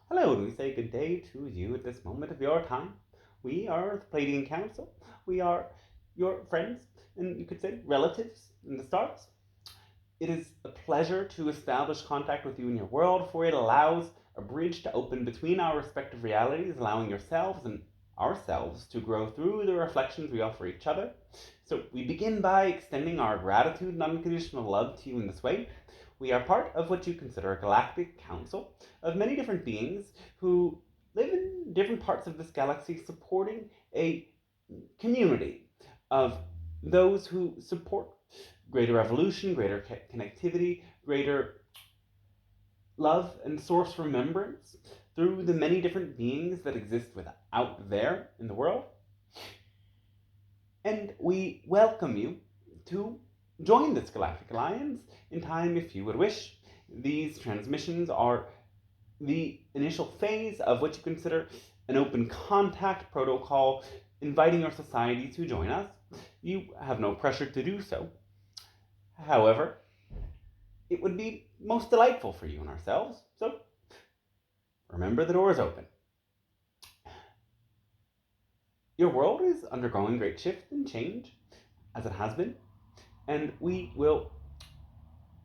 Hello, and we say good day to you at this moment of your time. We are the Pleiadian Council. We are your friends, and you could say relatives in the stars. It is a pleasure to establish contact with you in your world, for it allows a bridge to open between our respective realities, allowing yourselves and ourselves to grow through the reflections we offer each other. So we begin by extending our gratitude and unconditional love to you in this way. We are part of what you consider a galactic council of many different beings who live in different parts of this galaxy, supporting a community of those who support greater evolution, greater connectivity, greater love and source remembrance through the many different beings that exist out there in the world. And we welcome you to join this Galactic Alliance in time if you would wish. These transmissions are the initial phase of what you consider an open contact protocol, inviting your society to join us. You have no pressure to do so. However, it would be most delightful for you and ourselves, so remember the door is open. Your world is undergoing great shift and change, as it has been, and we will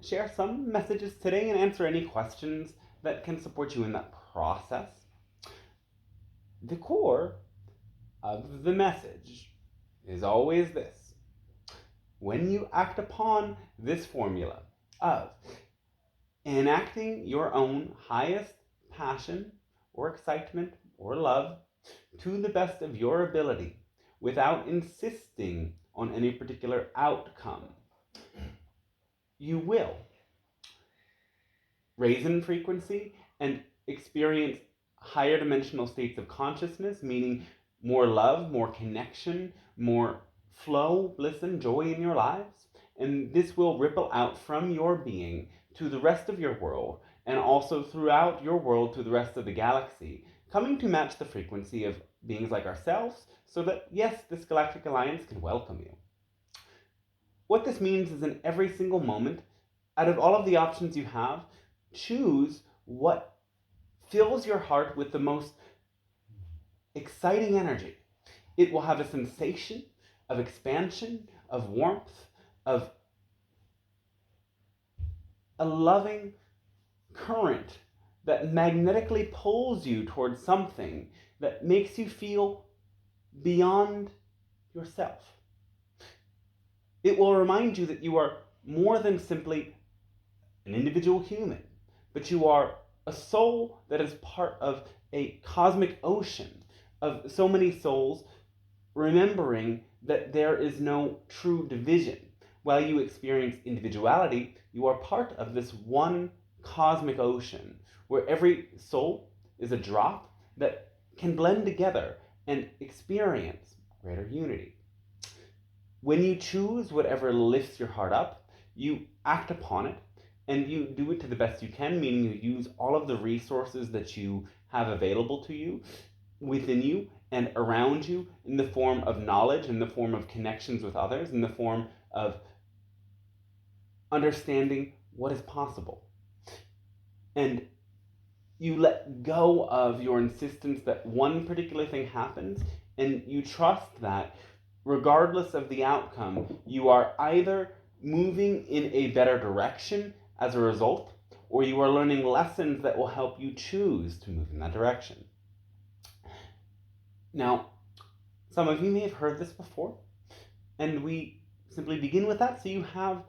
share some messages today and answer any questions that can support you in that process. The core of the message is always this: when you act upon this formula of enacting your own highest passion or excitement or love to the best of your ability without insisting on any particular outcome, you will raise in frequency and experience higher dimensional states of consciousness, meaning more love, more connection, more flow, bliss, and joy in your lives. And this will ripple out from your being to the rest of your world, and also throughout your world to the rest of the galaxy, coming to match the frequency of beings like ourselves, so that, yes, this Galactic Alliance can welcome you. What this means is in every single moment, out of all of the options you have, choose what fills your heart with the most exciting energy. It will have a sensation of expansion, of warmth, of a loving current that magnetically pulls you towards something that makes you feel beyond yourself. It will remind you that you are more than simply an individual human, but you are a soul that is part of a cosmic ocean of so many souls, remembering that there is no true division. While you experience individuality, you are part of this one cosmic ocean where every soul is a drop that can blend together and experience greater unity. When you choose whatever lifts your heart up, you act upon it, and you do it to the best you can, meaning you use all of the resources that you have available to you, within you and around you, in the form of knowledge, in the form of connections with others, in the form of understanding what is possible. And you let go of your insistence that one particular thing happens, and you trust that regardless of the outcome, you are either moving in a better direction as a result, or you are learning lessons that will help you choose to move in that direction. Now, some of you may have heard this before, and we simply begin with that so you have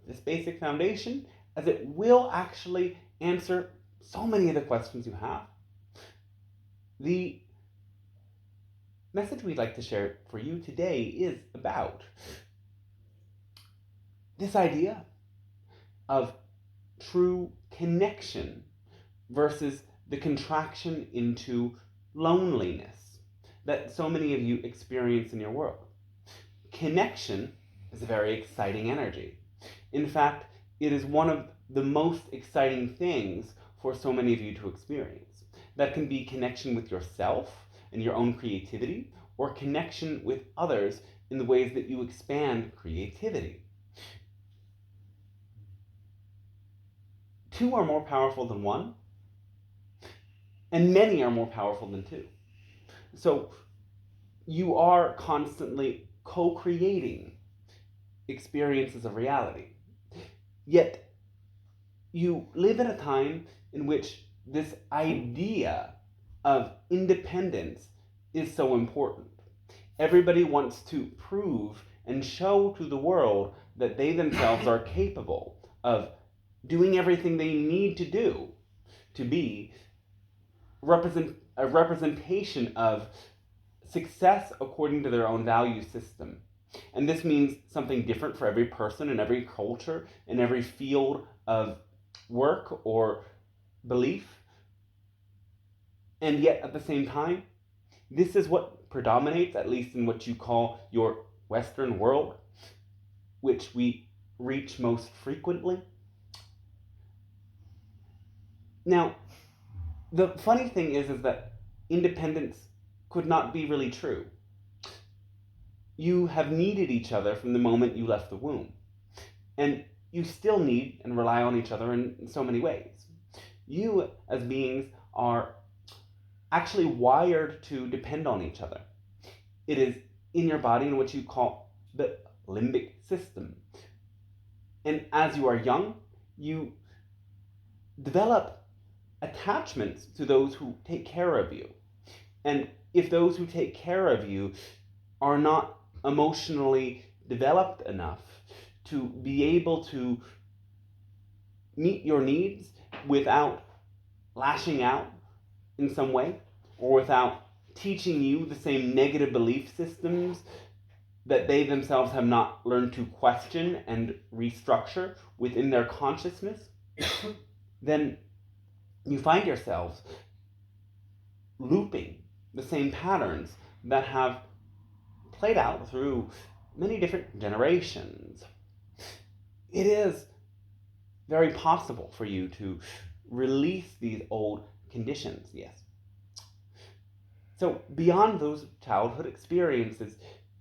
this basic foundation, as it will actually answer so many of the questions you have. The message we'd like to share for you today is about this idea of true connection versus the contraction into loneliness that so many of you experience in your world. Connection is a very exciting energy. In fact, it is one of the most exciting things for so many of you to experience. That can be connection with yourself and your own creativity, or connection with others in the ways that you expand creativity. Two are more powerful than one, And many are more powerful than two. So you are constantly co-creating experiences of reality. Yet you live in a time in which this idea of independence is so important. Everybody wants to prove and show to the world that they themselves are capable of doing everything they need to do to be a representation of success according to their own value system. And this means something different for every person in every culture, in every field of work or belief. And yet at the same time, this is what predominates, at least in what you call your Western world, which we reach most frequently. Now, the funny thing is that independence could not be really true. You have needed each other from the moment you left the womb. And you still need and rely on each other in so many ways. You, as beings, are actually wired to depend on each other. It is in your body in what you call the limbic system. And as you are young, you develop attachments to those who take care of you. And if those who take care of you are not emotionally developed enough to be able to meet your needs without lashing out in some way, or without teaching you the same negative belief systems that they themselves have not learned to question and restructure within their consciousness, then you find yourselves looping the same patterns that have played out through many different generations. It is very possible for you to release these old conditions, yes. So beyond those childhood experiences,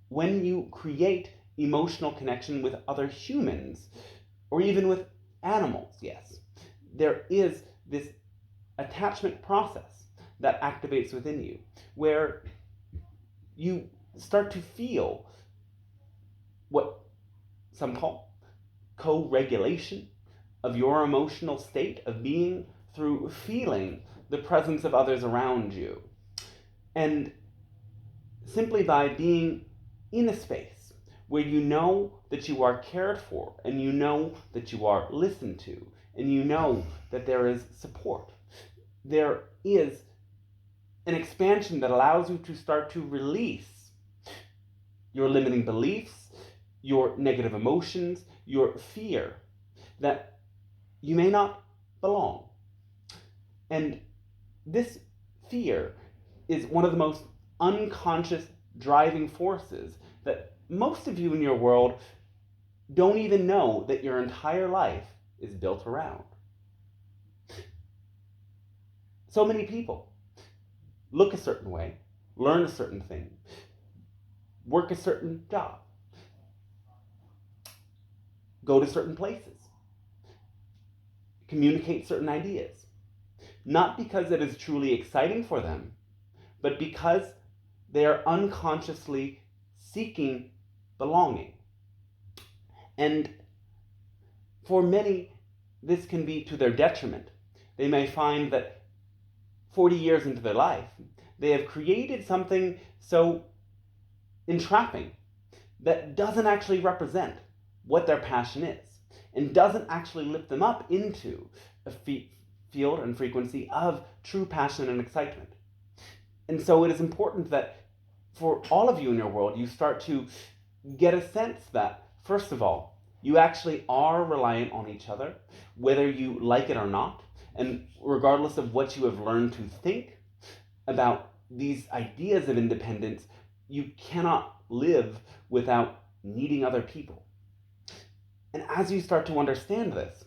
when you create emotional connection with other humans, or even with animals, yes, there is this attachment process that activates within you, where you start to feel what some call co-regulation of your emotional state of being through feeling the presence of others around you. And simply by being in a space where you know that you are cared for, and you know that you are listened to, and you know that there is support, there is an expansion that allows you to start to release your limiting beliefs, your negative emotions, your fear that you may not belong. And this fear is one of the most unconscious driving forces that most of you in your world don't even know that your entire life is built around. So many people look a certain way, learn a certain thing, work a certain job, go to certain places, communicate certain ideas, not because it is truly exciting for them, but because they are unconsciously seeking belonging. And for many, this can be to their detriment. They may find that 40 years into their life, they have created something so entrapping that doesn't actually represent what their passion is, and doesn't actually lift them up into a field and frequency of true passion and excitement. And so it is important that for all of you in your world, you start to get a sense that, first of all, you actually are reliant on each other, whether you like it or not, and regardless of what you have learned to think about these ideas of independence, you cannot live without needing other people. And as you start to understand this,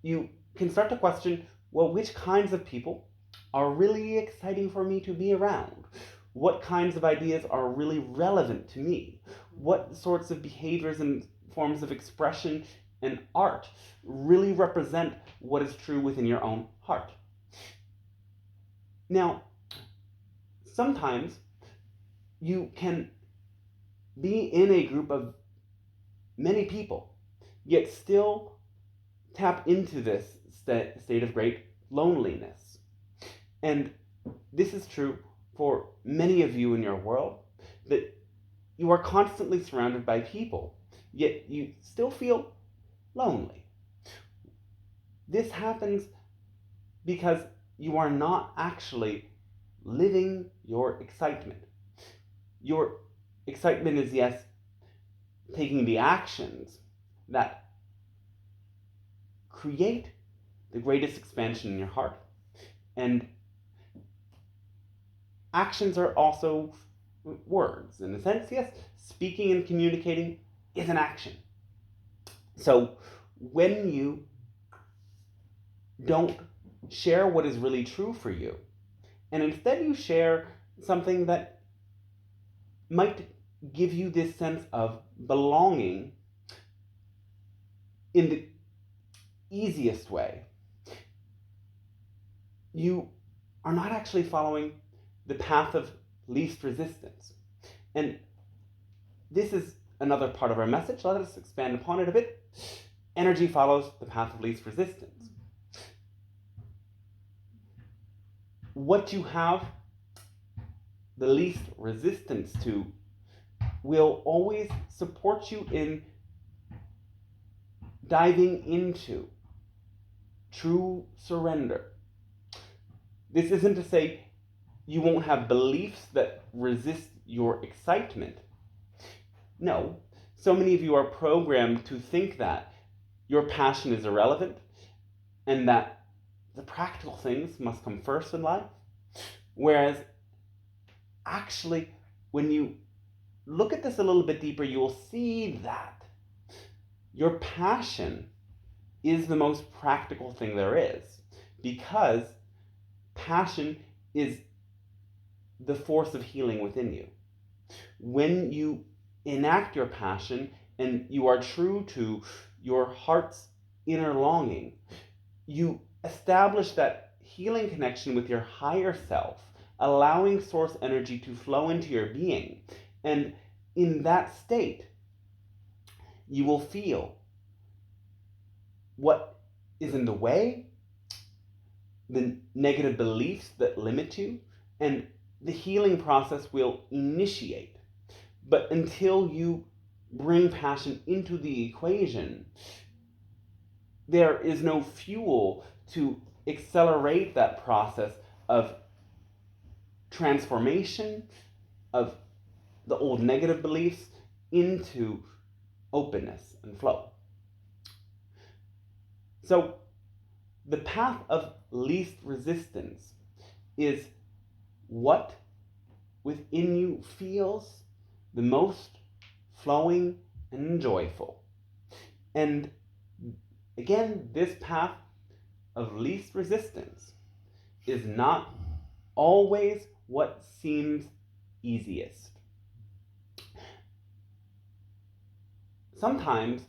you can start to question, well, which kinds of people are really exciting for me to be around? What kinds of ideas are really relevant to me? What sorts of behaviors and forms of expression and art really represent what is true within your own heart? Now, sometimes you can be in a group of many people, yet still tap into this state of great loneliness. And this is true for many of you in your world, that you are constantly surrounded by people, yet you still feel lonely. This happens because you are not actually living your excitement. Your excitement is, yes, taking the actions that create the greatest expansion in your heart. And actions are also words. In a sense, yes, speaking and communicating is an action. So when you don't share what is really true for you, and instead you share something that might give you this sense of belonging in the easiest way, you are not actually following the path of least resistance. And this is another part of our message. Let us expand upon it a bit. Energy follows the path of least resistance. What you have the least resistance to will always support you in diving into true surrender. This isn't to say you won't have beliefs that resist your excitement. No, so many of you are programmed to think that your passion is irrelevant and that the practical things must come first in life. Whereas actually, when you look at this a little bit deeper, you will see that your passion is the most practical thing there is, because passion is the force of healing within you. When you enact your passion and you are true to your heart's inner longing, you establish that healing connection with your higher self, allowing source energy to flow into your being. And in that state, you will feel what is in the way, the negative beliefs that limit you, and the healing process will initiate. But until you bring passion into the equation, there is no fuel to accelerate that process of transformation of the old negative beliefs into openness and flow. So the path of least resistance is what within you feels the most flowing and joyful. And again, this path of least resistance is not always what seems easiest. Oftentimes,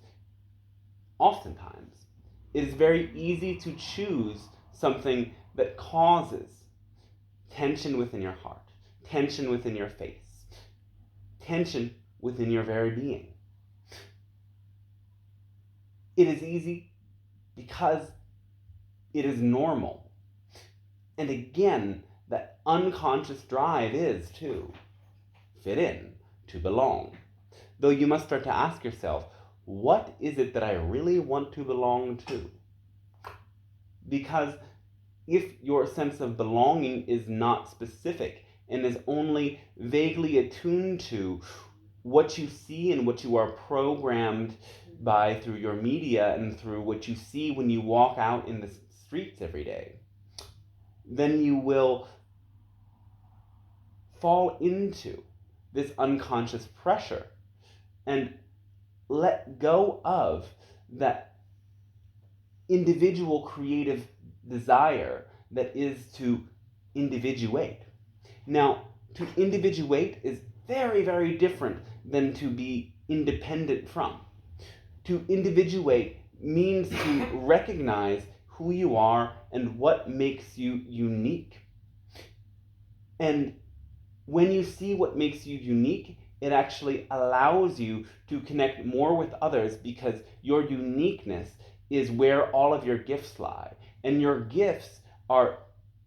it is very easy to choose something that causes tension within your heart, tension within your face, tension within your very being. It is easy because it is normal. And again, that unconscious drive is to fit in, to belong. Though you must start to ask yourself, what is it that I really want to belong to? Because if your sense of belonging is not specific and is only vaguely attuned to what you see and what you are programmed by through your media and through what you see when you walk out in the streets every day, then you will fall into this unconscious pressure and let go of that individual creative desire that is to individuate. Now, to individuate is very, very different than to be independent from. To individuate means to recognize who you are and what makes you unique. And when you see what makes you unique, it actually allows you to connect more with others, because your uniqueness is where all of your gifts lie. And your gifts are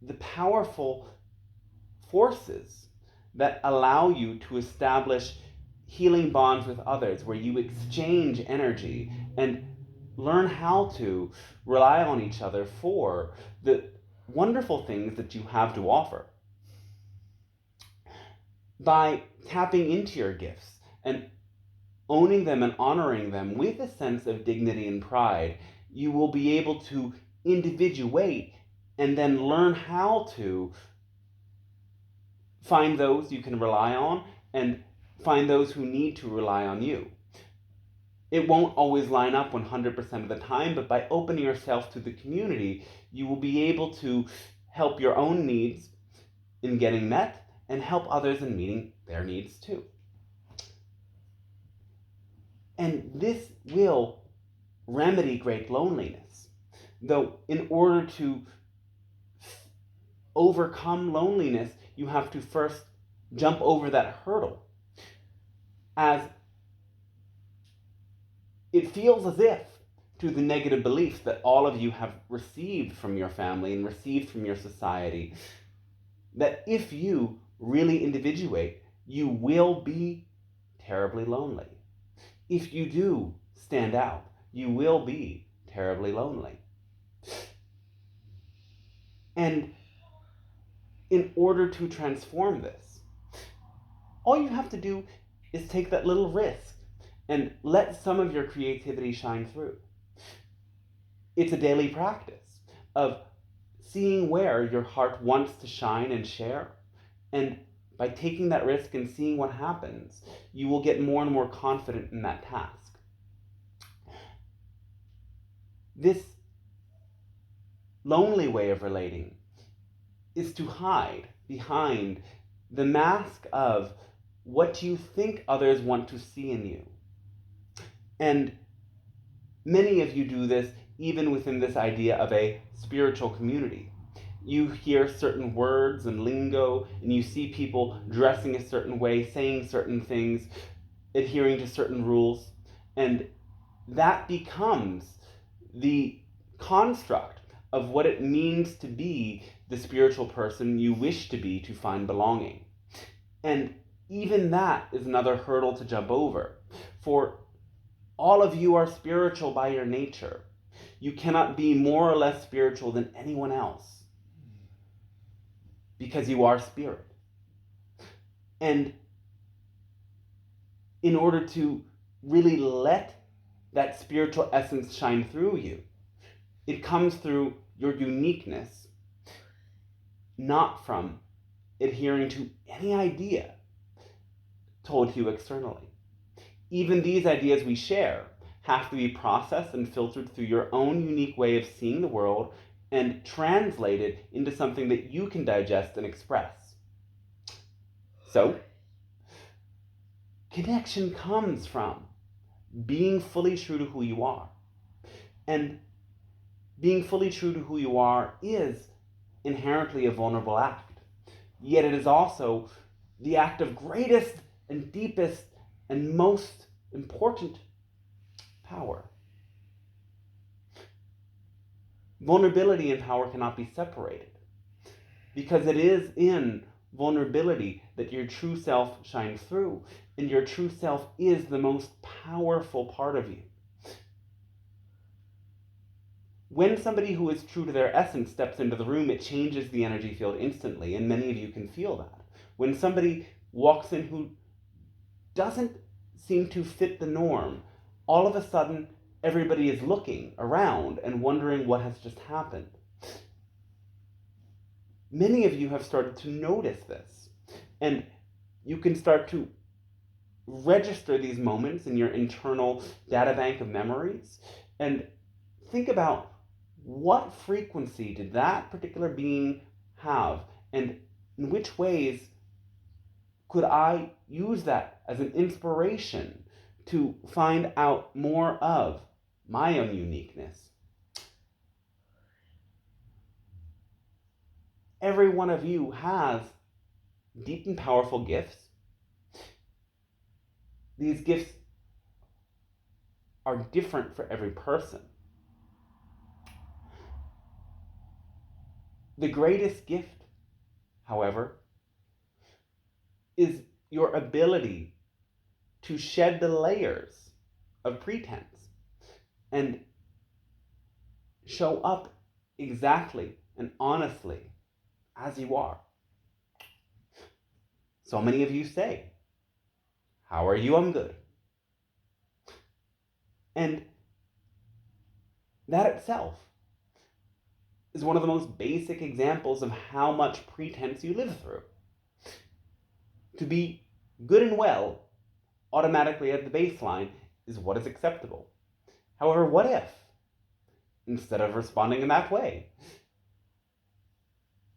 the powerful forces that allow you to establish healing bonds with others, where you exchange energy and learn how to rely on each other for the wonderful things that you have to offer. By tapping into your gifts and owning them and honoring them with a sense of dignity and pride, you will be able to individuate and then learn how to find those you can rely on and find those who need to rely on you. It won't always line up 100% of the time, but by opening yourself to the community, you will be able to help your own needs in getting met and help others in meeting their needs too. And this will remedy great loneliness. Though in order to overcome loneliness, you have to first jump over that hurdle. As it feels as if, to the negative beliefs that all of you have received from your family and received from your society, that if you really individuate, you will be terribly lonely. If you do stand out, you will be terribly lonely. And in order to transform this, all you have to do is take that little risk and let some of your creativity shine through. It's a daily practice of seeing where your heart wants to shine and share. And by taking that risk and seeing what happens, you will get more and more confident in that task. This lonely way of relating is to hide behind the mask of what you think others want to see in you. And many of you do this even within this idea of a spiritual community. You hear certain words and lingo, and you see people dressing a certain way, saying certain things, adhering to certain rules, and that becomes the construct of what it means to be the spiritual person you wish to be to find belonging. And even that is another hurdle to jump over, for all of you are spiritual by your nature. You cannot be more or less spiritual than anyone else, because you are spirit. And in order to really let that spiritual essence shine through you, it comes through your uniqueness, not from adhering to any idea told to you externally. Even these ideas we share have to be processed and filtered through your own unique way of seeing the world and translated into something that you can digest and express. So, connection comes from being fully true to who you are. And being fully true to who you are is inherently a vulnerable act. Yet it is also the act of greatest and deepest and most important power. Vulnerability and power cannot be separated, because it is in vulnerability that your true self shines through, and your true self is the most powerful part of you. When somebody who is true to their essence steps into the room, it changes the energy field instantly, and many of you can feel that. When somebody walks in who doesn't seem to fit the norm, all of a sudden everybody is looking around and wondering what has just happened. Many of you have started to notice this, and you can start to register these moments in your internal data bank of memories and think about, what frequency did that particular being have, and in which ways could I use that as an inspiration to find out more of my own uniqueness? Every one of you has deep and powerful gifts. These gifts are different for every person. The greatest gift, however, is your ability to shed the layers of pretense and show up exactly and honestly as you are. So many of you say, "How are you? I'm good." And that itself is one of the most basic examples of how much pretense you live through. To be good and well automatically at the baseline is what is acceptable. However, what if, instead of responding in that way,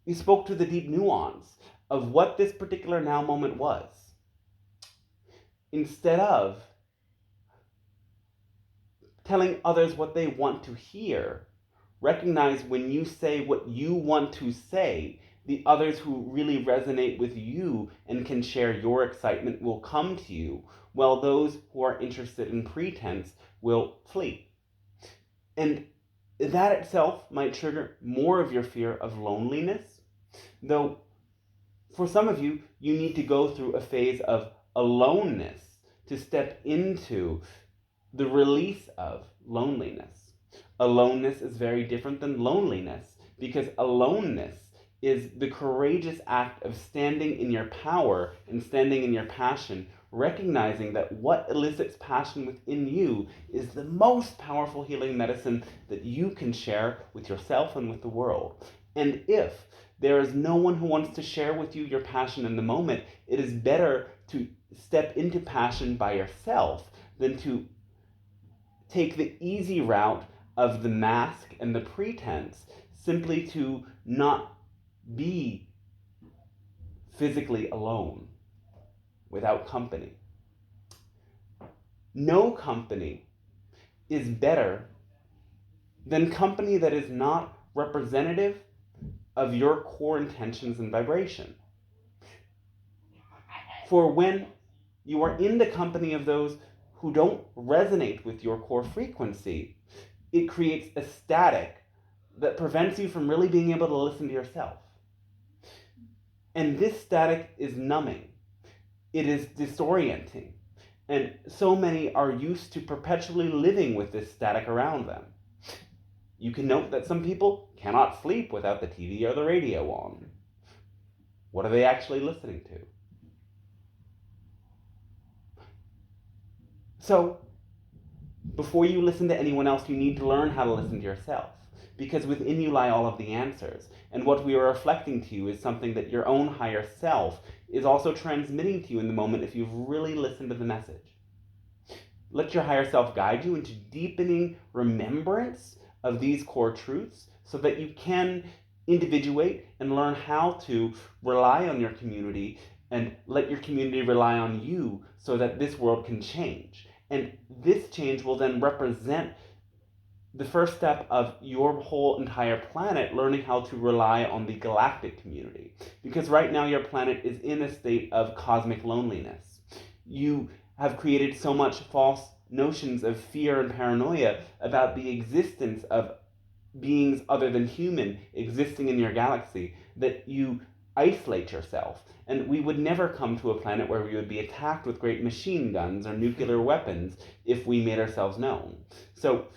you spoke to the deep nuance of what this particular now moment was, instead of telling others what they want to hear? Recognize when you say what you want to say, the others who really resonate with you and can share your excitement will come to you, while those who are interested in pretense will flee. And that itself might trigger more of your fear of loneliness, though for some of you, you need to go through a phase of aloneness to step into the release of loneliness. Aloneness is very different than loneliness, because aloneness is the courageous act of standing in your power and standing in your passion, recognizing that what elicits passion within you is the most powerful healing medicine that you can share with yourself and with the world. And if there is no one who wants to share with you your passion in the moment, it is better to step into passion by yourself than to take the easy route of the mask and the pretense, simply to not be physically alone, without company. No company is better than company that is not representative of your core intentions and vibration. For when you are in the company of those who don't resonate with your core frequency, it creates a static that prevents you from really being able to listen to yourself. And this static is numbing. It is disorienting. And so many are used to perpetually living with this static around them. You can note that some people cannot sleep without the TV or the radio on. What are they actually listening to? So, before you listen to anyone else, you need to learn how to listen to yourself, because within you lie all of the answers. And what we are reflecting to you is something that your own higher self is also transmitting to you in the moment if you've really listened to the message. Let your higher self guide you into deepening remembrance of these core truths so that you can individuate and learn how to rely on your community and let your community rely on you so that this world can change. And this change will then represent the first step of your whole entire planet learning how to rely on the galactic community. Because right now your planet is in a state of cosmic loneliness. You have created so much false notions of fear and paranoia about the existence of beings other than human existing in your galaxy that you isolate yourself. And we would never come to a planet where we would be attacked with great machine guns or nuclear weapons if we made ourselves known. So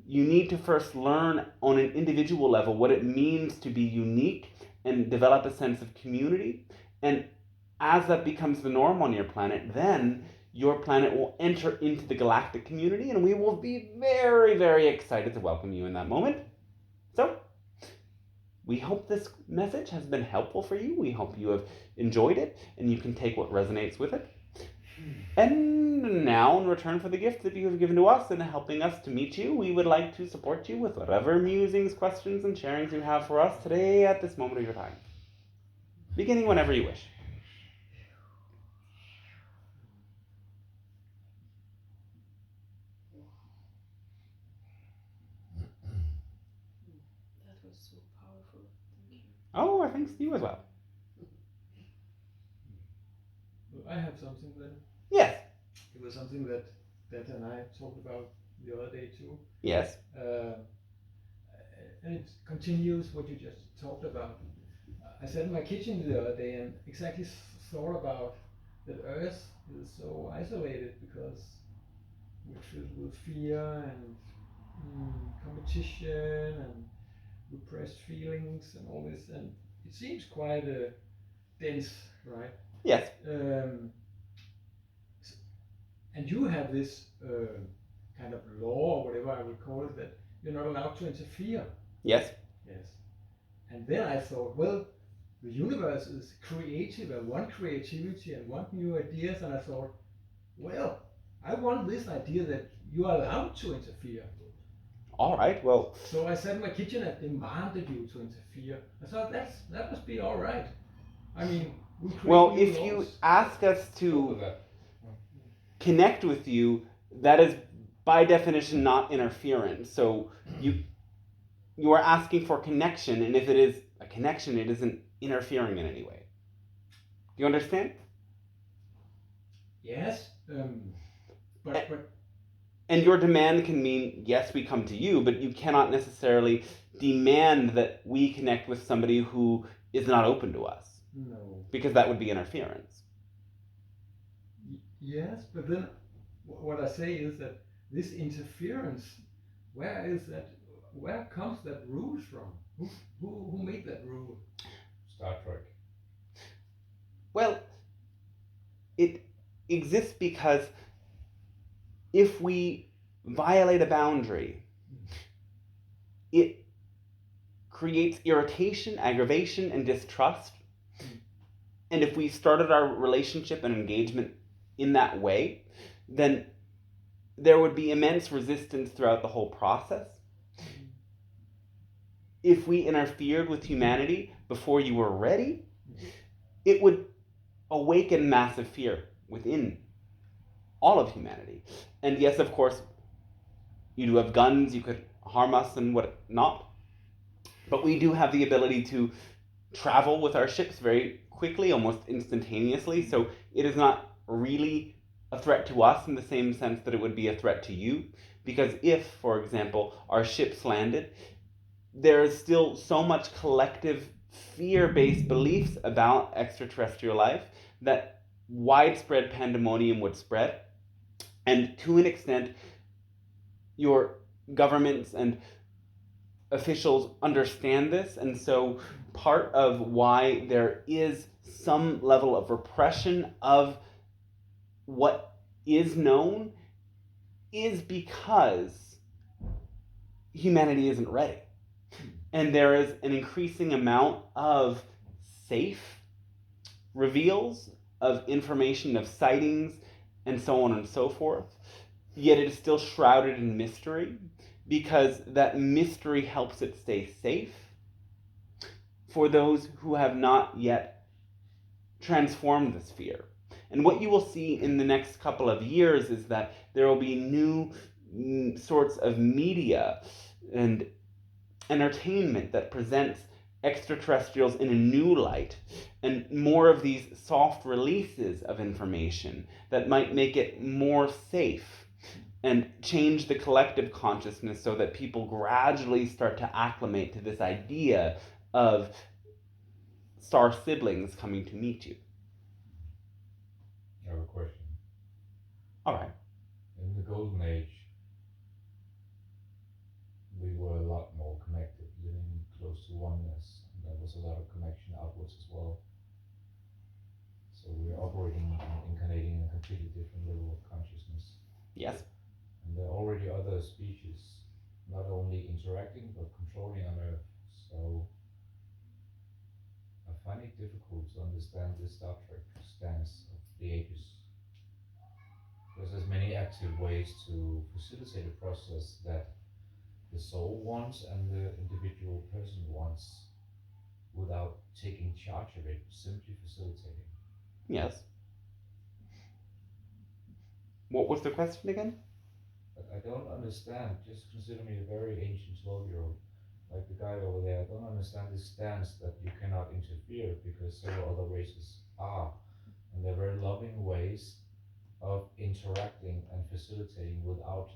you need to first learn on an individual level what it means to be unique and develop a sense of community. And as that becomes the norm on your planet, then your planet will enter into the galactic community, and we will be very, very excited to welcome you in that moment. So, we hope this message has been helpful for you. We hope you have enjoyed it, and you can take what resonates with it. And now, in return for the gift that you have given to us and helping us to meet you, we would like to support you with whatever musings, questions, and sharings you have for us today at this moment of your time. Beginning whenever you wish. That was so powerful. Thank you. Oh, thanks to you as well. I have something then. Yes. It was something that Beth and I talked about the other day too. Yes. And it continues what you just talked about. I sat in my kitchen the other day and exactly thought about that Earth is so isolated because we're filled with fear and competition and repressed feelings and all this, and it seems quite dense, right? Yes. And you have this kind of law, or whatever I would call it, that you're not allowed to interfere. Yes. Yes. And then I thought, well, the universe is creative and want creativity and want new ideas, and I thought, well, I want this idea that you are allowed to interfere. All right, well. So I sat in my kitchen and demanded you to interfere. I thought that must be all right. I mean, well, if you ask us to connect with you, that is by definition not interference. So you are asking for connection, and if it is a connection, it isn't interfering in any way. Do you understand? Yes, but and your demand can mean, yes, we come to you, but you cannot necessarily demand that we connect with somebody who is not open to us. No. Because that would be interference. Yes, but then what I say is that this interference, where comes that rule from? Who made that rule? Star Trek. Well, it exists because if we violate a boundary, it creates irritation, aggravation, and distrust. And if we started our relationship and engagement in that way, then there would be immense resistance throughout the whole process. If we interfered with humanity before you were ready, it would awaken massive fear within all of humanity. And yes, of course, you do have guns, you could harm us and whatnot, but we do have the ability to travel with our ships very quickly, almost instantaneously, so it is not really a threat to us in the same sense that it would be a threat to you, because if, for example, our ships landed, there is still so much collective fear-based beliefs about extraterrestrial life that widespread pandemonium would spread. And to an extent, your governments and officials understand this, and so part of why there is some level of repression of what is known is because humanity isn't ready. And there is an increasing amount of safe reveals of information, of sightings, and so on and so forth. Yet it is still shrouded in mystery, because that mystery helps it stay safe for those who have not yet transformed this fear. And what you will see in the next couple of years is that there will be new sorts of media and entertainment that presents extraterrestrials in a new light, and more of these soft releases of information that might make it more safe and change the collective consciousness so that people gradually start to acclimate to this idea of star siblings coming to meet you. I have a question. All right. In the Golden Age, we were a lot more connected, living close to oneness, and there was a lot of connection outwards as well. So we're operating and incarnating in a completely different level of consciousness. Yes. And there are already other species not only interacting but controlling on Earth. So I find it difficult to understand this Star Trek stance of the ages. Because there's many active ways to facilitate a process that the soul wants and the individual person wants without taking charge of it, simply facilitating. Yes. What was the question again? But I don't understand, just consider me a very ancient 12-year-old, like the guy over there. I don't understand this stance that you cannot interfere because several other races are. And they're very loving ways of interacting and facilitating without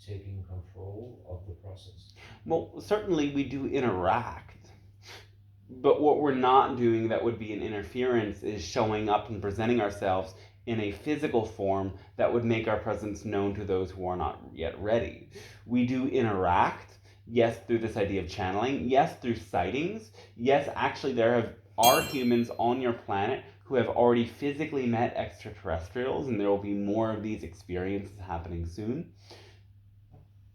taking control of the process. Well, certainly we do interact, but what we're not doing that would be an interference is showing up and presenting ourselves in a physical form that would make our presence known to those who are not yet ready. We do interact, yes, through this idea of channeling, yes, through sightings, yes, actually are humans on your planet who have already physically met extraterrestrials, and there will be more of these experiences happening soon.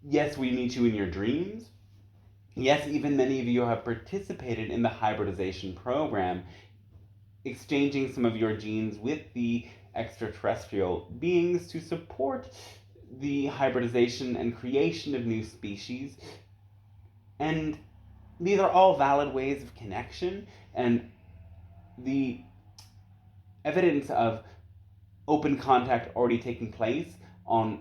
Yes, we meet you in your dreams. Yes, even many of you have participated in the hybridization program, exchanging some of your genes with the extraterrestrial beings to support the hybridization and creation of new species. And these are all valid ways of connection, and the evidence of open contact already taking place on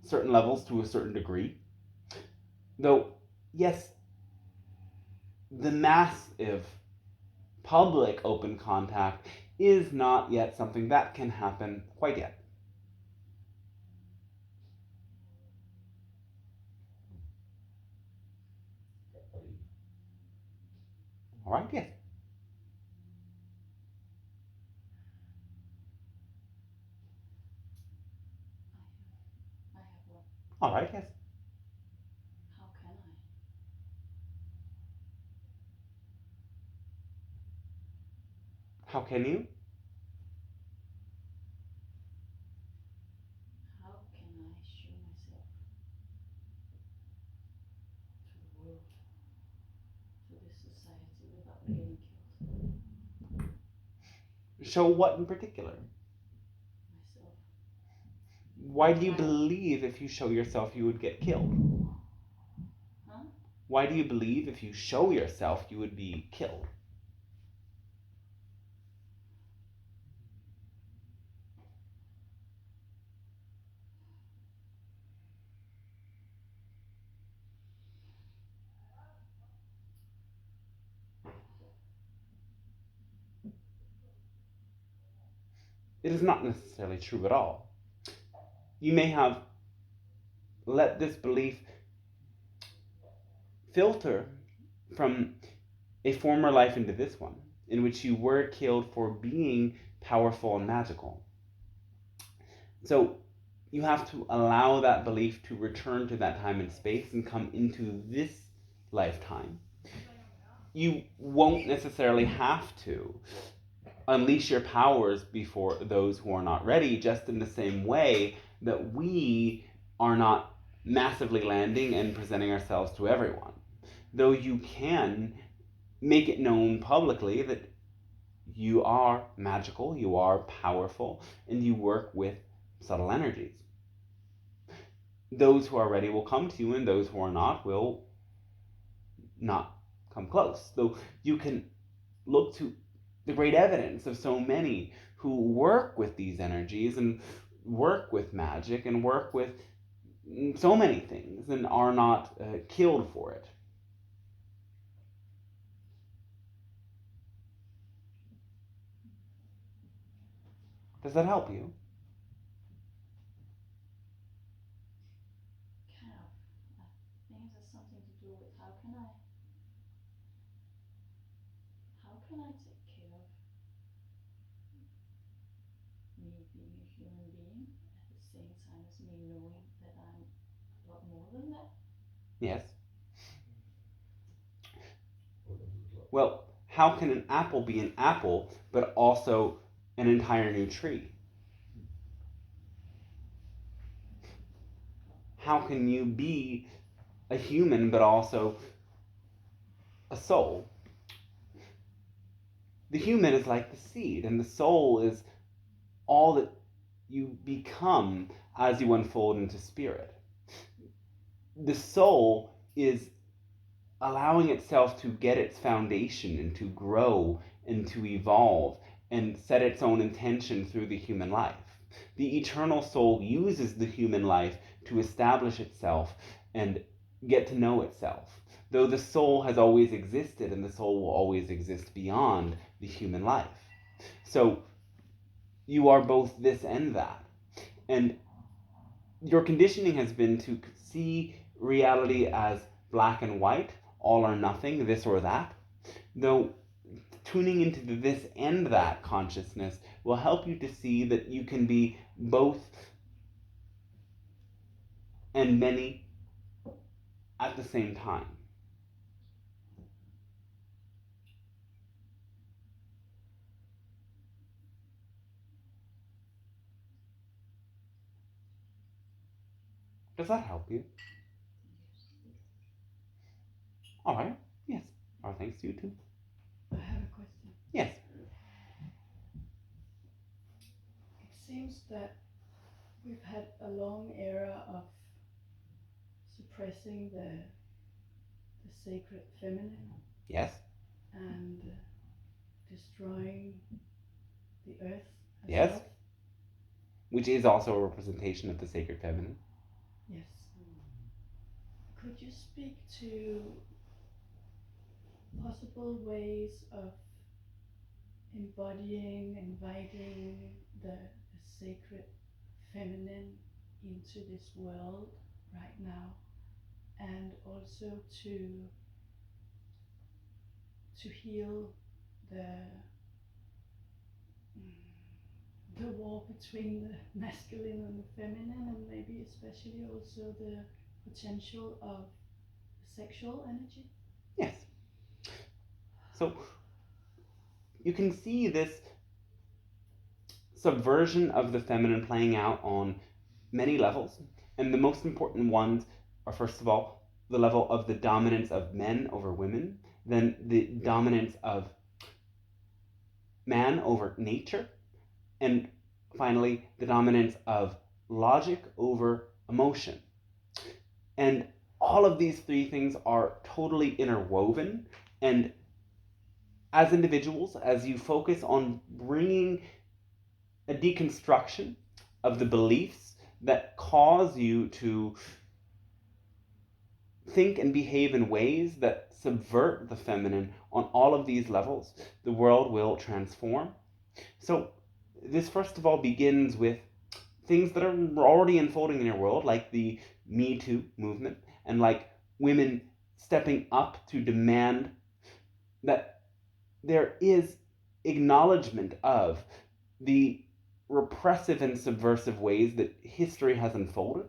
certain levels to a certain degree. Though, yes, the massive public open contact is not yet something that can happen quite yet. All right, yes. I have one. All right, yes. How can I? How can you? How can I show myself to the world, to this society without getting killed? Show what in particular? Myself. Why do you believe if you show yourself you would get killed? Huh? Why do you believe if you show yourself you would be killed? It is not necessarily true at all. You may have let this belief filter from a former life into this one, in which you were killed for being powerful and magical. So you have to allow that belief to return to that time and space and come into this lifetime. You won't necessarily have to unleash your powers before those who are not ready, just in the same way that we are not massively landing and presenting ourselves to everyone. Though you can make it known publicly that you are magical, you are powerful, and you work with subtle energies. Those who are ready will come to you, and those who are not will not come close. Though you can look to the great evidence of so many who work with these energies and work with magic and work with so many things and are not killed for it. Does that help you? Kind of. I think it has something to do with how can I take care of me being a human being at the same time as me knowing that I'm a lot more than that? Yes. Well, how can an apple be an apple, but also an entire new tree? How can you be a human, but also a soul? The human is like the seed, and the soul is all that you become as you unfold into spirit. The soul is allowing itself to get its foundation and to grow and to evolve and set its own intention through the human life. The eternal soul uses the human life to establish itself and get to know itself, though the soul has always existed and the soul will always exist beyond the human life. So you are both this and that. And your conditioning has been to see reality as black and white, all or nothing, this or that. Though tuning into the this and that consciousness will help you to see that you can be both and many at the same time. Does that help you? All right. Yes. Our thanks to you too. I have a question. Yes. It seems that we've had a long era of suppressing the sacred feminine Yes. and destroying the earth Yes. herself. Which is also a representation of the sacred feminine. Yes. Could you speak to possible ways of embodying, inviting the sacred feminine into this world right now, and also to heal the war between the masculine and the feminine, and maybe especially also the potential of sexual energy? Yes. So you can see this subversion of the feminine playing out on many levels, and the most important ones are, first of all, the level of the dominance of men over women, then the dominance of man over nature, and finally the dominance of logic over emotion. And all of these three things are totally interwoven, and as individuals, as you focus on bringing a deconstruction of the beliefs that cause you to think and behave in ways that subvert the feminine on all of these levels, the world will transform. So this first of all begins with things that are already unfolding in your world, like the Me Too movement, and like women stepping up to demand that there is acknowledgement of the repressive and subversive ways that history has unfolded.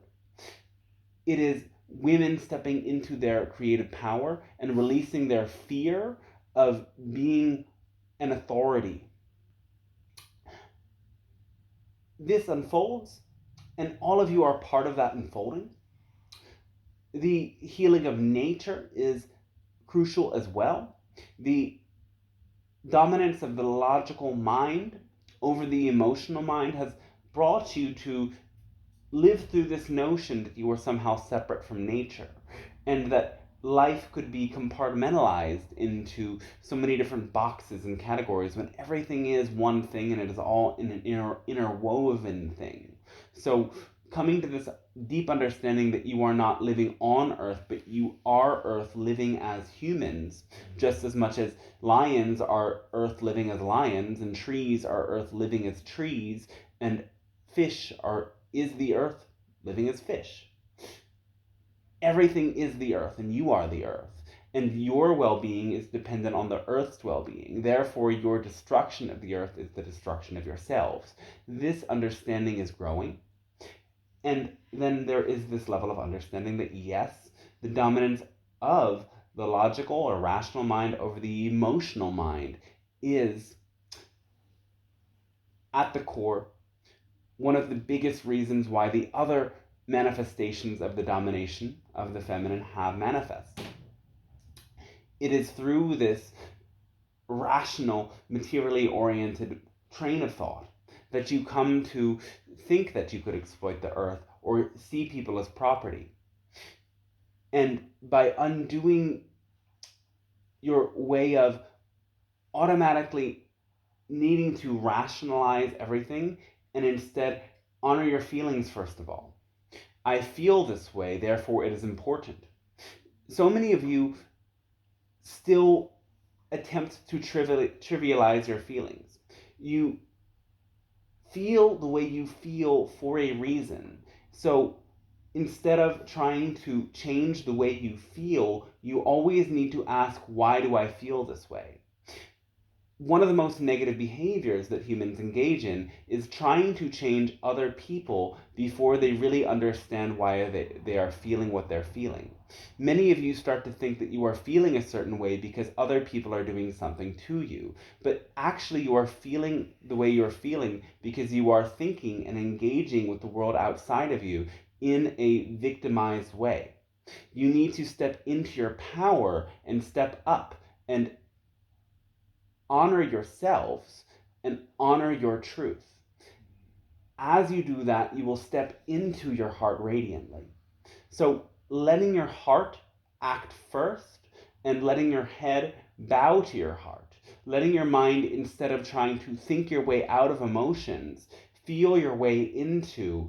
It is women stepping into their creative power and releasing their fear of being an authority. This unfolds, and all of you are part of that unfolding. The healing of nature is crucial as well. The dominance of the logical mind over the emotional mind has brought you to live through this notion that you are somehow separate from nature, and that life could be compartmentalized into so many different boxes and categories when everything is one thing and it is all in an interwoven thing. So coming to this deep understanding that you are not living on Earth, but you are Earth living as humans, just as much as lions are Earth living as lions, and trees are Earth living as trees, and fish is the earth living as fish. Everything is the earth, and you are the earth. And your well-being is dependent on the earth's well-being. Therefore, your destruction of the earth is the destruction of yourselves. This understanding is growing. And then there is this level of understanding that, yes, the dominance of the logical or rational mind over the emotional mind is, at the core, one of the biggest reasons why the other manifestations of the domination of the feminine have manifest. It is through this rational, materially oriented train of thought that you come to think that you could exploit the earth or see people as property. And by undoing your way of automatically needing to rationalize everything and instead honor your feelings first of all. I feel this way, therefore it is important. So many of you still attempt to trivialize your feelings. You feel the way you feel for a reason. So instead of trying to change the way you feel, you always need to ask, why do I feel this way? One of the most negative behaviors that humans engage in is trying to change other people before they really understand why they are feeling what they're feeling. Many of you start to think that you are feeling a certain way because other people are doing something to you, but actually you are feeling the way you're feeling because you are thinking and engaging with the world outside of you in a victimized way. You need to step into your power and step up and honor yourselves and honor your truth. As you do that, you will step into your heart radiantly. So letting your heart act first and letting your head bow to your heart. Letting your mind, instead of trying to think your way out of emotions, feel your way into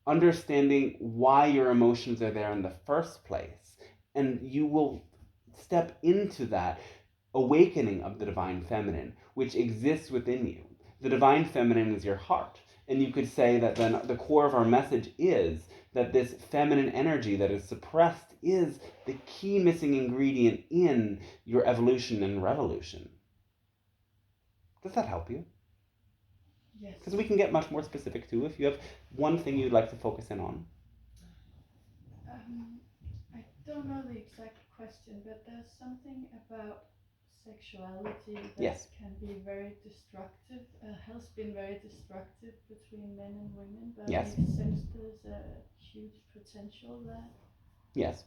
understanding why your emotions are there in the first place. And you will step into that awakening of the divine feminine, which exists within you. The divine feminine is your heart. And you could say that then the core of our message is that this feminine energy that is suppressed is the key missing ingredient in your evolution and revolution. Does that help you? Yes. Because we can get much more specific too if you have one thing you'd like to focus in on. I don't know the exact question, but there's something about sexuality that Yes. can be very destructive, has been very destructive between men and women, but Yes. it seems there's a huge potential there. Yes.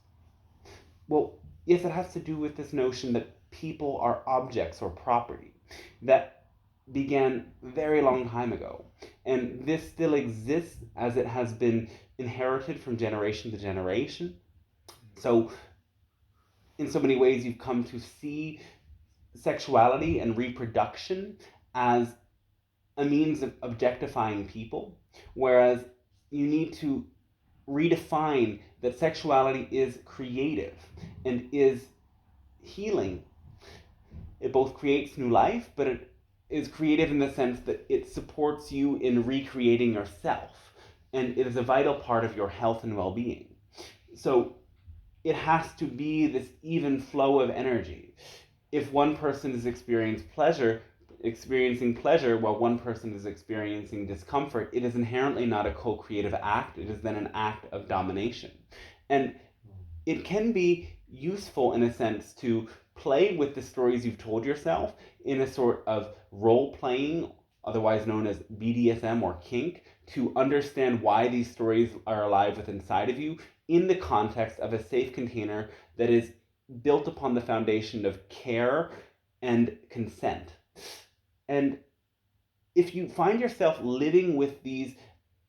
Well, yes, it has to do with this notion that people are objects or property that began very long time ago. And this still exists as it has been inherited from generation to generation. So in so many ways, you've come to see sexuality and reproduction as a means of objectifying people, whereas you need to redefine that sexuality is creative and is healing. It both creates new life, but it is creative in the sense that it supports you in recreating yourself, and it is a vital part of your health and well-being. So it has to be this even flow of energy. If one person is experiencing pleasure while one person is experiencing discomfort, it is inherently not a co-creative act. It is then an act of domination. And it can be useful in a sense to play with the stories you've told yourself in a sort of role-playing, otherwise known as BDSM or kink, to understand why these stories are alive within inside of you in the context of a safe container that is built upon the foundation of care and consent. And if you find yourself living with these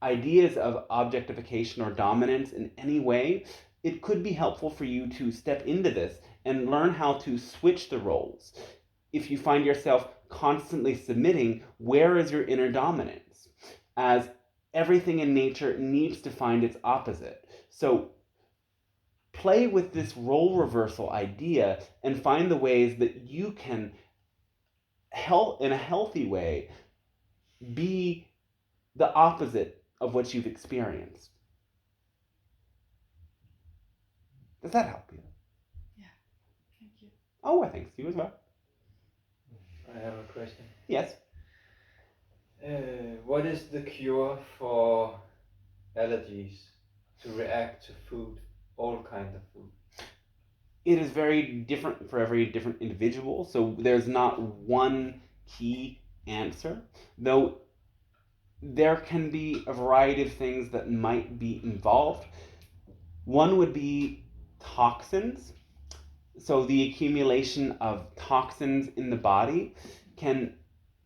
ideas of objectification or dominance in any way, it could be helpful for you to step into this and learn how to switch the roles. If you find yourself constantly submitting, where is your inner dominance? As everything in nature needs to find its opposite. So play with this role reversal idea and find the ways that you can help in a healthy way be the opposite of what you've experienced. Does that help you? Yeah, thank you. Oh, well, thanks to you as well. I have a question. Yes. What is the cure for allergies to react to food, all kinds of food? It is very different for every different individual, so there's not one key answer, though there can be a variety of things that might be involved. One would be toxins. So the accumulation of toxins in the body can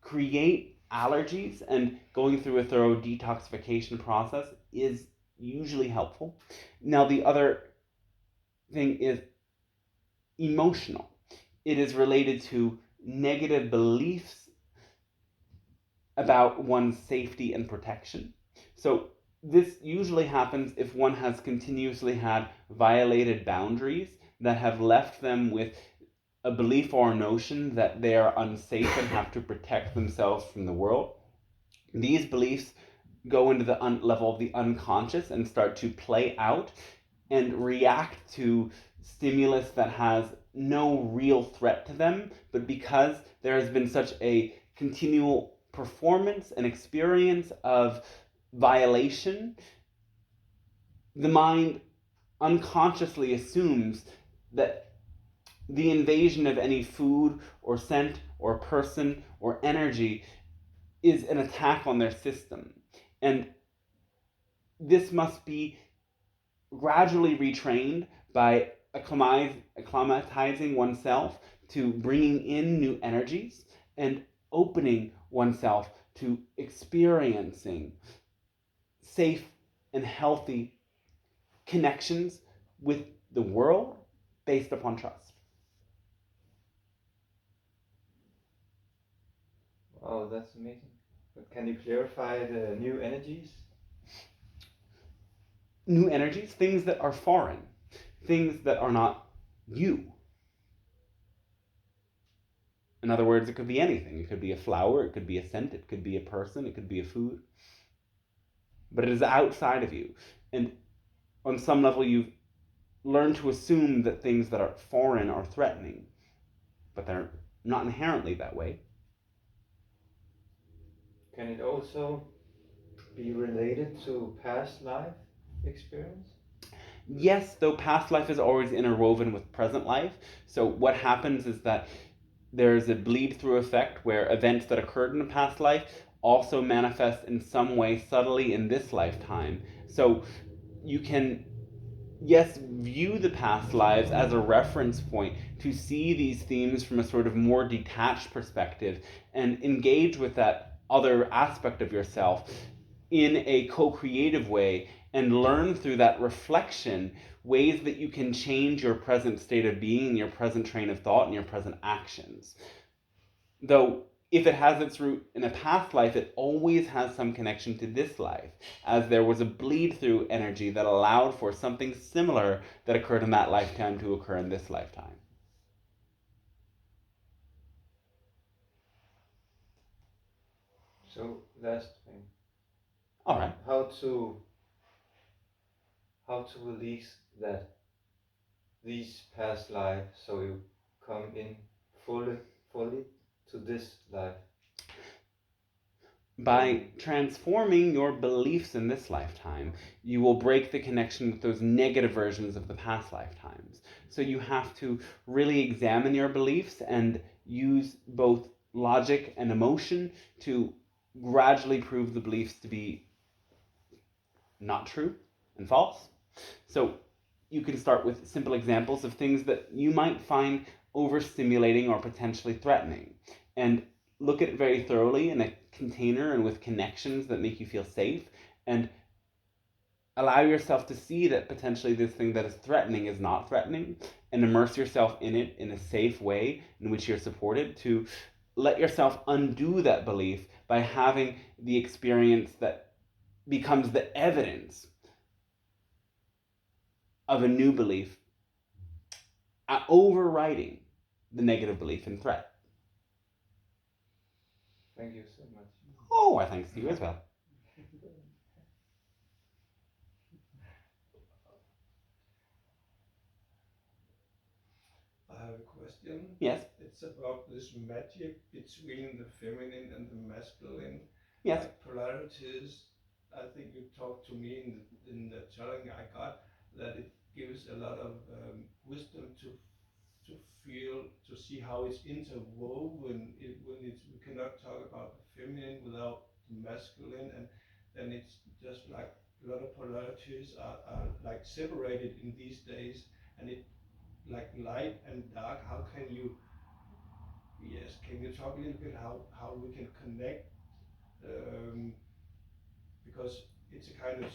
create allergies, and going through a thorough detoxification process is usually helpful. Now, the other thing is emotional. It is related to negative beliefs about one's safety and protection. So this usually happens if one has continuously had violated boundaries that have left them with a belief or a notion that they are unsafe and have to protect themselves from the world. These beliefs go into the level of the unconscious and start to play out and react to stimulus that has no real threat to them, but because there has been such a continual performance and experience of violation, the mind unconsciously assumes that the invasion of any food or scent or person or energy is an attack on their system. And this must be gradually retrained by acclimatizing oneself to bringing in new energies and opening oneself to experiencing safe and healthy connections with the world based upon trust. Oh, that's amazing. But can you clarify the new energies? New energies, things that are foreign, things that are not you. In other words, it could be anything. It could be a flower, it could be a scent, it could be a person, it could be a food. But it is outside of you. And on some level, you've learned to assume that things that are foreign are threatening, but they're not inherently that way. Can it also be related to past life experience? Yes, though past life is always interwoven with present life. So what happens is that there's a bleed through effect where events that occurred in a past life also manifest in some way subtly in this lifetime. So you can, yes, view the past lives as a reference point to see these themes from a sort of more detached perspective and engage with that other aspect of yourself in a co-creative way and learn through that reflection ways that you can change your present state of being, your present train of thought, and your present actions. Though if it has its root in a past life, it always has some connection to this life, as there was a bleed through energy that allowed for something similar that occurred in that lifetime to occur in this lifetime. So last thing. All right. How to release that these past lives so you come in fully to this life? By transforming your beliefs in this lifetime, you will break the connection with those negative versions of the past lifetimes. So you have to really examine your beliefs and use both logic and emotion to gradually prove the beliefs to be not true and false. So you can start with simple examples of things that you might find overstimulating or potentially threatening, and look at it very thoroughly in a container and with connections that make you feel safe, and allow yourself to see that potentially this thing that is threatening is not threatening, and immerse yourself in it in a safe way in which you're supported to let yourself undo that belief by having the experience that becomes the evidence of a new belief overriding the negative belief and threat. Thank you so much. Oh, I thanks to you as well. I have a question. Yes. It's about this magic between the feminine and the masculine. Yes. Like polarities. I think you talked to me in the channeling I got that it gives a lot of wisdom to feel, to see how it's interwoven. We cannot talk about the feminine without the masculine, and then it's just like a lot of polarities are like separated in these days, and it like light and dark. How can you talk a little bit how we can connect, because it's a kind of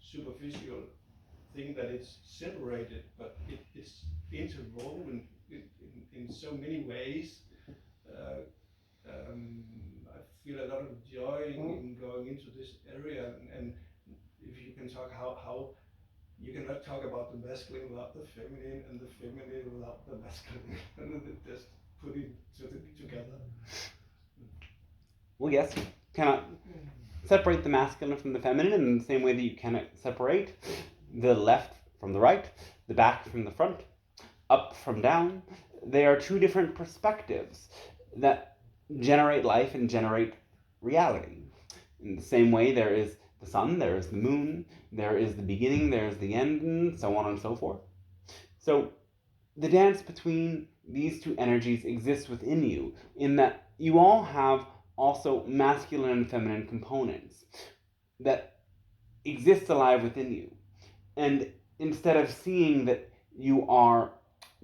superficial thing that it's separated, but it's interwoven in so many ways. I feel a lot of joy in going into this area, and if you can talk how you cannot talk about the masculine without the feminine, and the feminine without the masculine, and just put it together. Well, yes. Cannot separate the masculine from the feminine in the same way that you cannot separate the left from the right, the back from the front, up from down. They are two different perspectives that generate life and generate reality. In the same way, there is the sun, there is the moon, there is the beginning, there is the end, and so on and so forth. So the dance between these two energies exists within you, in that you all have also masculine and feminine components that exist alive within you. And instead of seeing that you are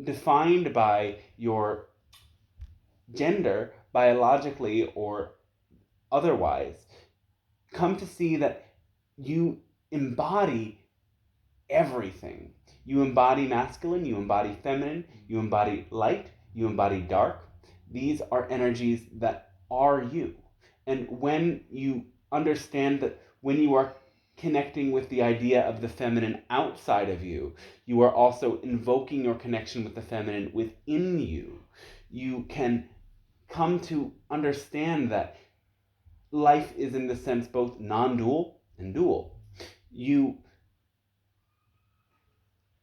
defined by your gender, biologically or otherwise, come to see that you embody everything. You embody masculine, you embody feminine, you embody light, you embody dark. These are energies that are you. And when you understand that when you are connecting with the idea of the feminine outside of you, you are also invoking your connection with the feminine within you. You can come to understand that life is in the sense both non-dual and dual. You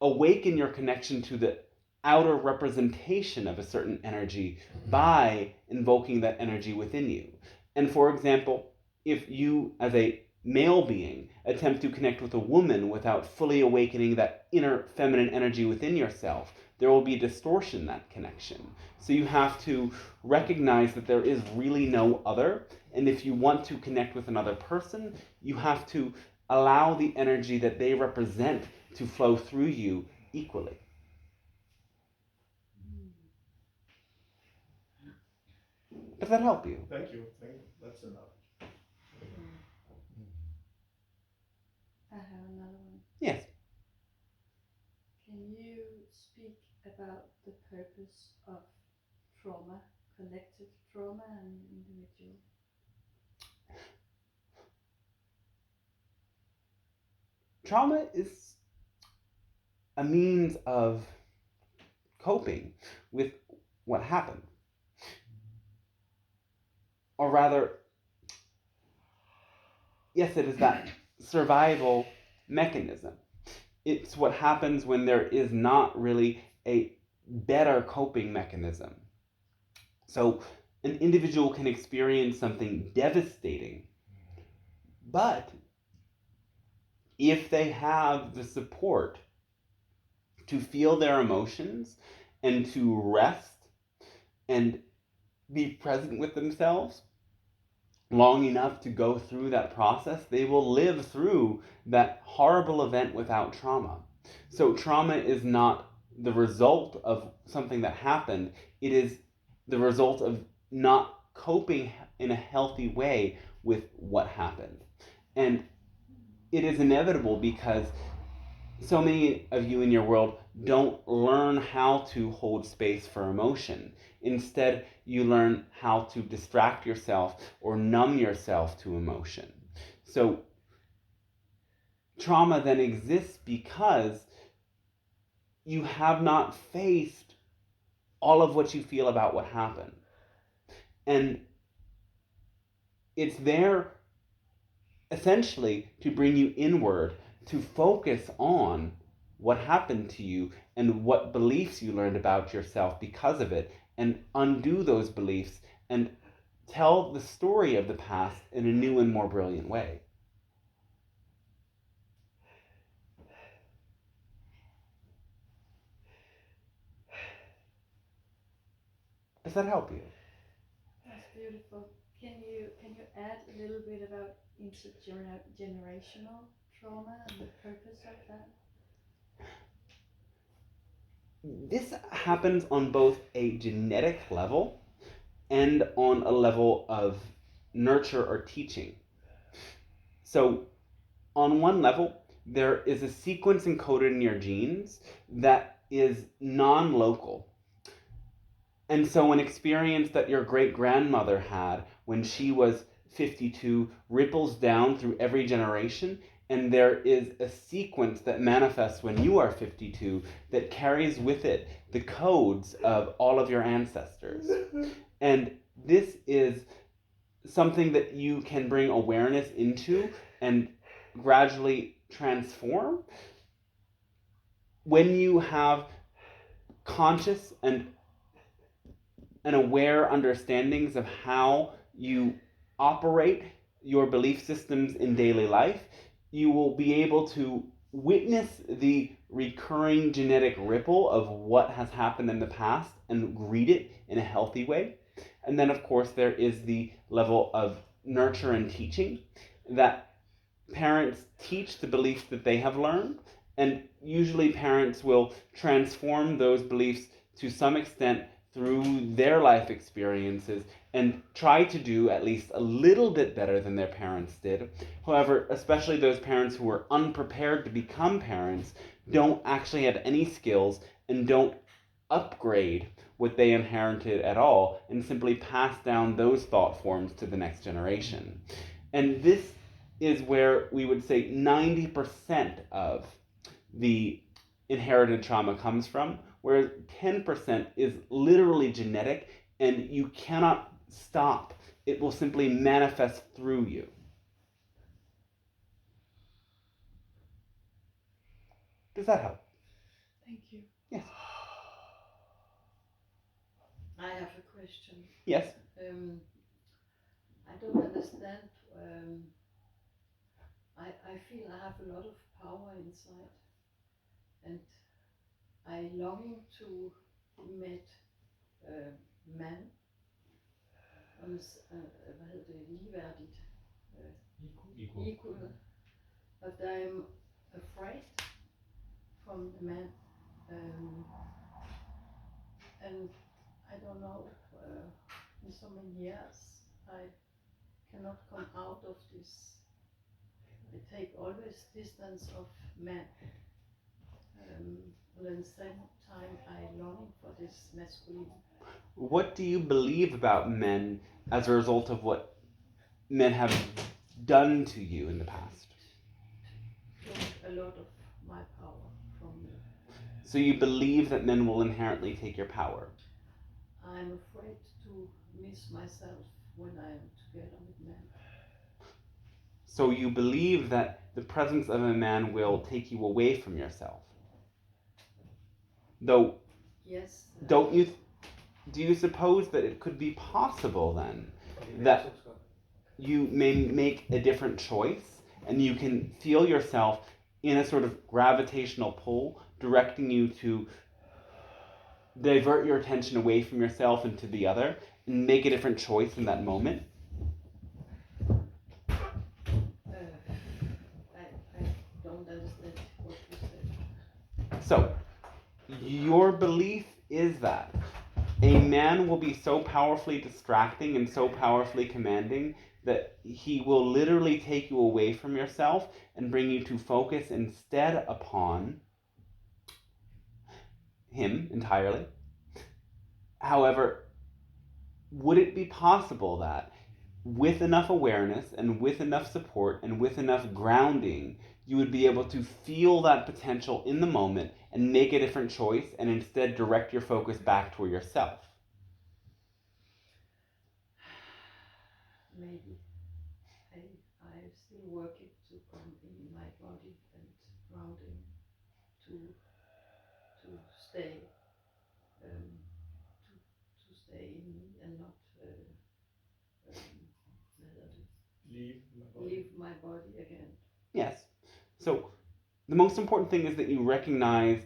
awaken your connection to the outer representation of a certain energy by invoking that energy within you. And for example, if you as a male being attempt to connect with a woman without fully awakening that inner feminine energy within yourself, there will be a distortion in that connection. So you have to recognize that there is really no other, and if you want to connect with another person, you have to allow the energy that they represent to flow through you equally. Does that help you? Thank you. That's enough. I have another one. Yes. Can you speak about the purpose of trauma, collective trauma and individual? Trauma is a means of coping with what happened. Or rather, yes, it is that survival mechanism. It's what happens when there is not really a better coping mechanism. So an individual can experience something devastating, but if they have the support to feel their emotions and to rest and be present with themselves long enough to go through that process, they will live through that horrible event without trauma. So trauma is not the result of something that happened, it is the result of not coping in a healthy way with what happened. And it is inevitable because so many of you in your world don't learn how to hold space for emotion. Instead, you learn how to distract yourself or numb yourself to emotion. So trauma then exists because you have not faced all of what you feel about what happened. And it's there essentially to bring you inward, to focus on what happened to you and what beliefs you learned about yourself because of it, and undo those beliefs and tell the story of the past in a new and more brilliant way. Does that help you? That's beautiful. Can you add a little bit about intergenerational trauma and the purpose of that? This happens on both a genetic level and on a level of nurture or teaching. So on one level, there is a sequence encoded in your genes that is non-local. And so an experience that your great-grandmother had when she was 52 ripples down through every generation, and there is a sequence that manifests when you are 52 that carries with it the codes of all of your ancestors. And this is something that you can bring awareness into and gradually transform when you have conscious and aware understandings of how you operate your belief systems in daily life. You will be able to witness the recurring genetic ripple of what has happened in the past and greet it in a healthy way. And then, of course, there is the level of nurture and teaching, that parents teach the beliefs that they have learned, and usually parents will transform those beliefs to some extent through their life experiences and try to do at least a little bit better than their parents did. However, especially those parents who were unprepared to become parents don't actually have any skills and don't upgrade what they inherited at all, and simply pass down those thought forms to the next generation. And this is where we would say 90% of the inherited trauma comes from, whereas 10% is literally genetic and you cannot stop. It will simply manifest through you. Does that help? Thank you. Yes. I have a question. Yes. I don't understand. I feel I have a lot of power inside, and I long to meet man. Hvad hedder det? Ligeværdigt. Equal. But I'm afraid from the man. And I don't know, in so many years, I cannot come out of this. I take always distance of men. But at the same time, I long for this masculine. What do you believe about men as a result of what men have done to you in the past? Took a lot of my power from me. So you believe that men will inherently take your power? I'm afraid to miss myself when I'm together with men. So you believe that the presence of a man will take you away from yourself? Though, yes. Do you suppose that it could be possible then that you may make a different choice and you can feel yourself in a sort of gravitational pull directing you to divert your attention away from yourself and to the other and make a different choice in that moment? I don't understand what you said. So, your belief is that a man will be so powerfully distracting and so powerfully commanding that he will literally take you away from yourself and bring you to focus instead upon him entirely. However, would it be possible that with enough awareness and with enough support and with enough grounding, you would be able to feel that potential in the moment and make a different choice and instead direct your focus back toward yourself? Maybe. I'm still working to come in my body and grounding to stay to stay in me and not leave my body again. Yes. So the most important thing is that you recognize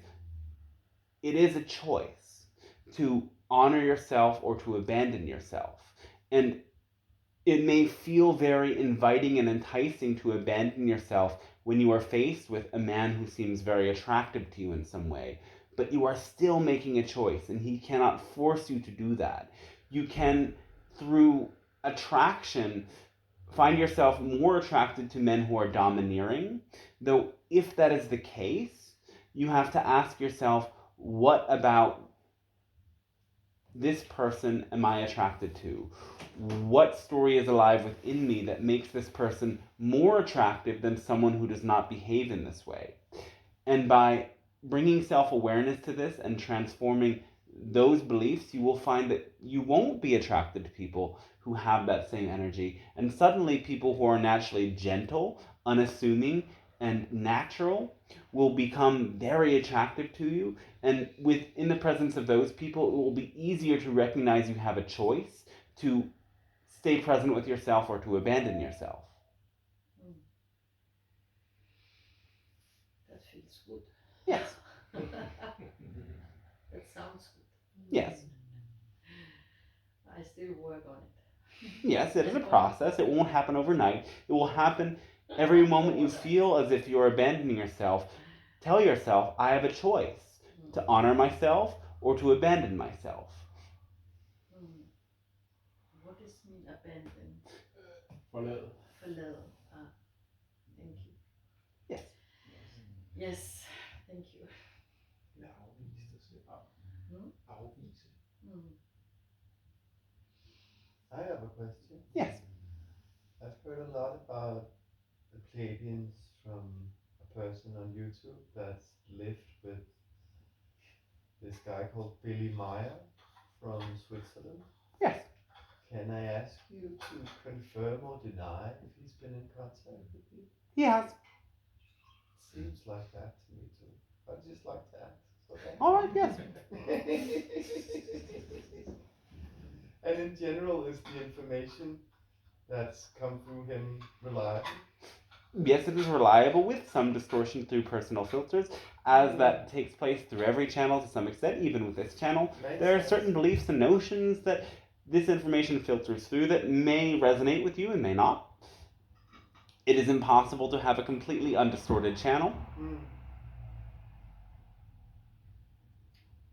it is a choice to honor yourself or to abandon yourself. And it may feel very inviting and enticing to abandon yourself when you are faced with a man who seems very attractive to you in some way. But you are still making a choice, and he cannot force you to do that. You can, through attraction, find yourself more attracted to men who are domineering, though if that is the case, you have to ask yourself, what about this person am I attracted to? What story is alive within me that makes this person more attractive than someone who does not behave in this way? And by bringing self-awareness to this and transforming those beliefs, you will find that you won't be attracted to people who have that same energy. And suddenly, people who are naturally gentle, unassuming, and natural will become very attractive to you. And within the presence of those people, it will be easier to recognize you have a choice to stay present with yourself or to abandon yourself. That feels good. Yes. That sounds good. Yes. I still work on it. Yes, it is a process. It won't happen overnight. It will happen every moment you feel as if you're abandoning yourself. Tell yourself, I have a choice to honor myself or to abandon myself. What does mean abandon? Forlade. Forlade. Thank you. Yes. Yes, thank you. Afvise. I have a question. Yes. I've heard a lot about the Pleiadians from a person on YouTube that's lived with this guy called Billy Myer from Switzerland. Yes. Can I ask you to confirm or deny if he's been in contact with you? He has. Seems like that to me too. I'd just like to ask. So All right, yes. And in general, is the information that's come through him reliable? Yes, it is reliable with some distortion through personal filters, as that takes place through every channel to some extent, even with this channel. There are certain beliefs and notions that this information filters through that may resonate with you and may not. It is impossible to have a completely undistorted channel.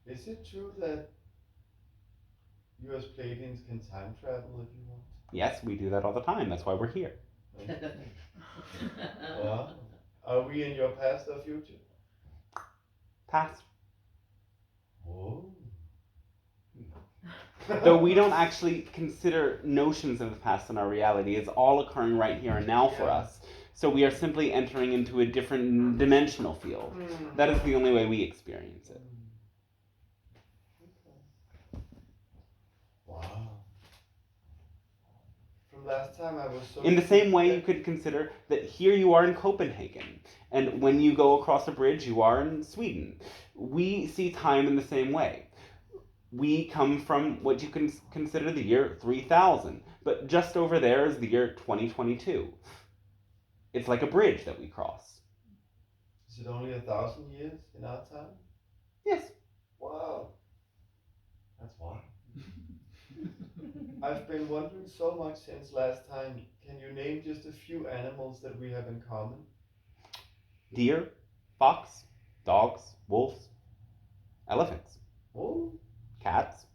Is it true that you as Pleiadians can time travel if you want? Yes, we do that all the time. That's why we're here. Wow. Are we in your past or future? Past. Oh. Though we don't actually consider notions of the past in our reality. It's all occurring right here and now for us. So we are simply entering into a different dimensional field. That is the only way we experience it. Wow. From last time I was so... In the same way, you could consider that here you are in Copenhagen, and when you go across a bridge, you are in Sweden. We see time in the same way. We come from what you can consider the year 3000, but just over there is the year 2022. It's like a bridge that we cross. Is it only 1,000 years in our time? Yes. Wow. That's wild. I've been wondering so much since last time. Can you name just a few animals that we have in common? Deer, fox, dogs, wolves, elephants, Oh. cats,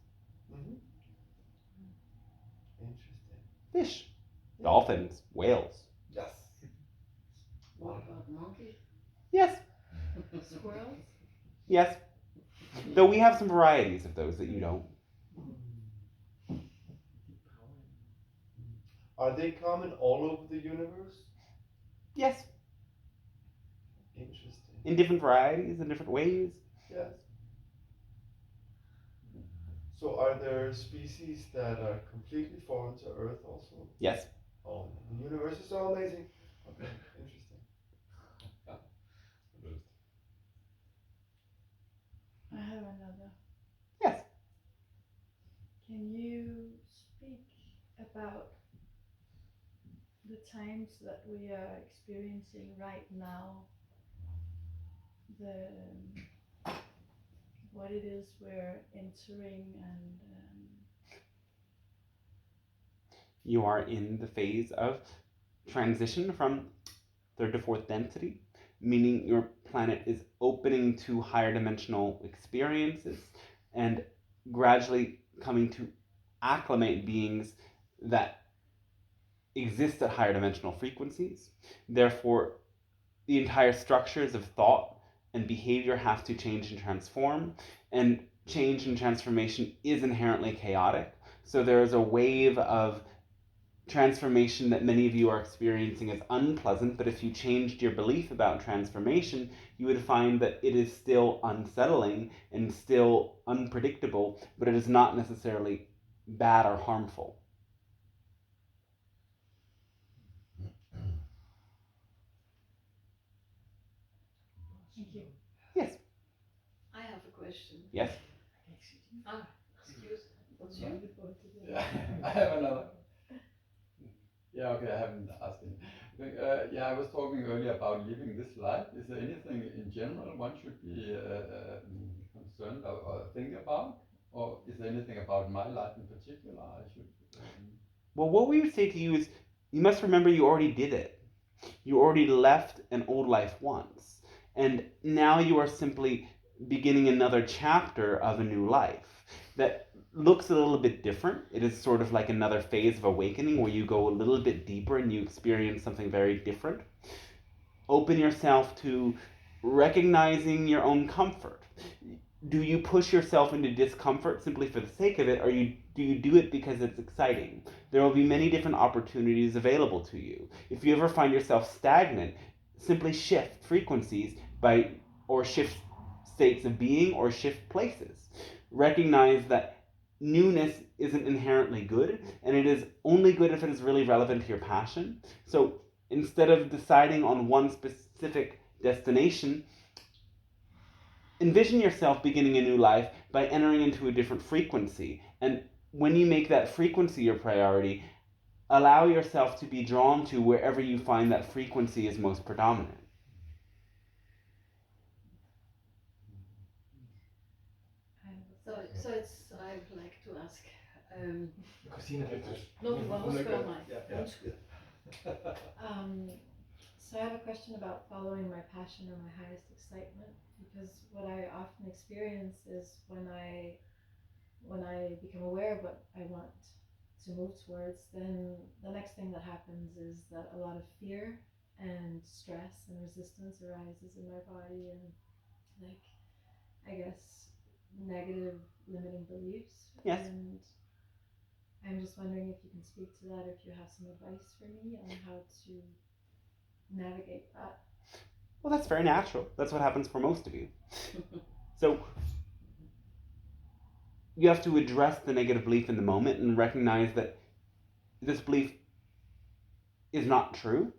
Interesting. fish, dolphins, whales. Yes. What about monkey? Yes. Squirrels? Yes. Though we have some varieties of those that you don't. Are they common all over the universe? Yes. Interesting. In different varieties, in different ways. Yes. So are there species that are completely foreign to Earth also? Yes. Oh, the universe is so amazing. Okay, interesting. I have another. Yes. Can you speak about the times that we are experiencing right now? What it is we're entering and You are in the phase of transition from third to fourth density, meaning your planet is opening to higher dimensional experiences and gradually coming to acclimate beings that exist at higher dimensional frequencies. Therefore, the entire structures of thought and behavior have to change and transform, and change and transformation is inherently chaotic. So there is a wave of transformation that many of you are experiencing as unpleasant, but if you changed your belief about transformation, you would find that it is still unsettling and still unpredictable, but it is not necessarily bad or harmful. Thank you. Yes. I have a question. Yes. Excuse. What's your? Yeah, I have another. Yeah, okay, I haven't asked any. I was talking earlier about living this life. Is there anything in general one should be concerned or think about? Or is there anything about my life in particular I should? Well, what we would say to you is, you must remember you already did it. You already left an old life once. And now you are simply beginning another chapter of a new life that looks a little bit different. It is sort of like another phase of awakening where you go a little bit deeper and you experience something very different. Open yourself to recognizing your own comfort. Do you push yourself into discomfort simply for the sake of it, or do you do it because it's exciting? There will be many different opportunities available to you. If you ever find yourself stagnant, simply shift frequencies or shift states of being or shift places. Recognize that newness isn't inherently good, and it is only good if it is really relevant to your passion. So instead of deciding on one specific destination, envision yourself beginning a new life by entering into a different frequency. And when you make that frequency your priority, allow yourself to be drawn to wherever you find that frequency is most predominant. Så I'd like to ask. Christina, No, du må også spørge mig. Ja. Undskyld. So I have a question about following my passion or my highest excitement, because what I often experience is when I become aware of what I want to move towards, then the next thing that happens is that a lot of fear and stress and resistance arises in my body, and like, I guess, negative limiting beliefs. Yes. And I'm just wondering if you can speak to that, if you have some advice for me on how to navigate that. Well, that's very natural. That's what happens for most of you. So you have to address the negative belief in the moment and recognize that this belief is not true.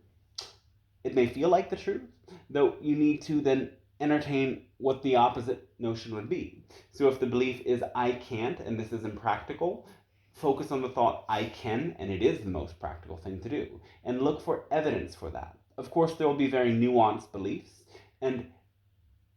It may feel like the truth, though you need to then entertain what the opposite notion would be. So if the belief is I can't and this is impractical, focus on the thought I can, and it is the most practical thing to do, and look for evidence for that. Of course, there will be very nuanced beliefs, and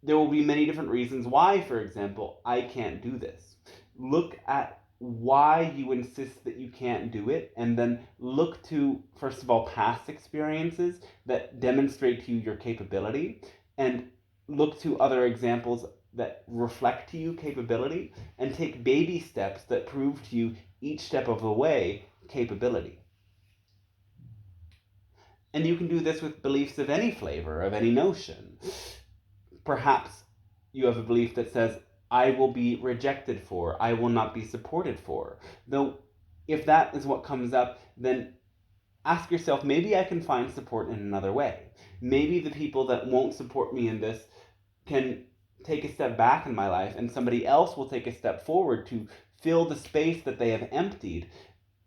there will be many different reasons why, for example, I can't do this. Look at why you insist that you can't do it, and then look to, first of all, past experiences that demonstrate to you your capability, and look to other examples that reflect to you capability, and take baby steps that prove to you each step of the way capability. And you can do this with beliefs of any flavor, of any notion. Perhaps you have a belief that says, I will be rejected for, I will not be supported for. Though, if that is what comes up, then ask yourself, maybe I can find support in another way. Maybe the people that won't support me in this can take a step back in my life, and somebody else will take a step forward to fill the space that they have emptied,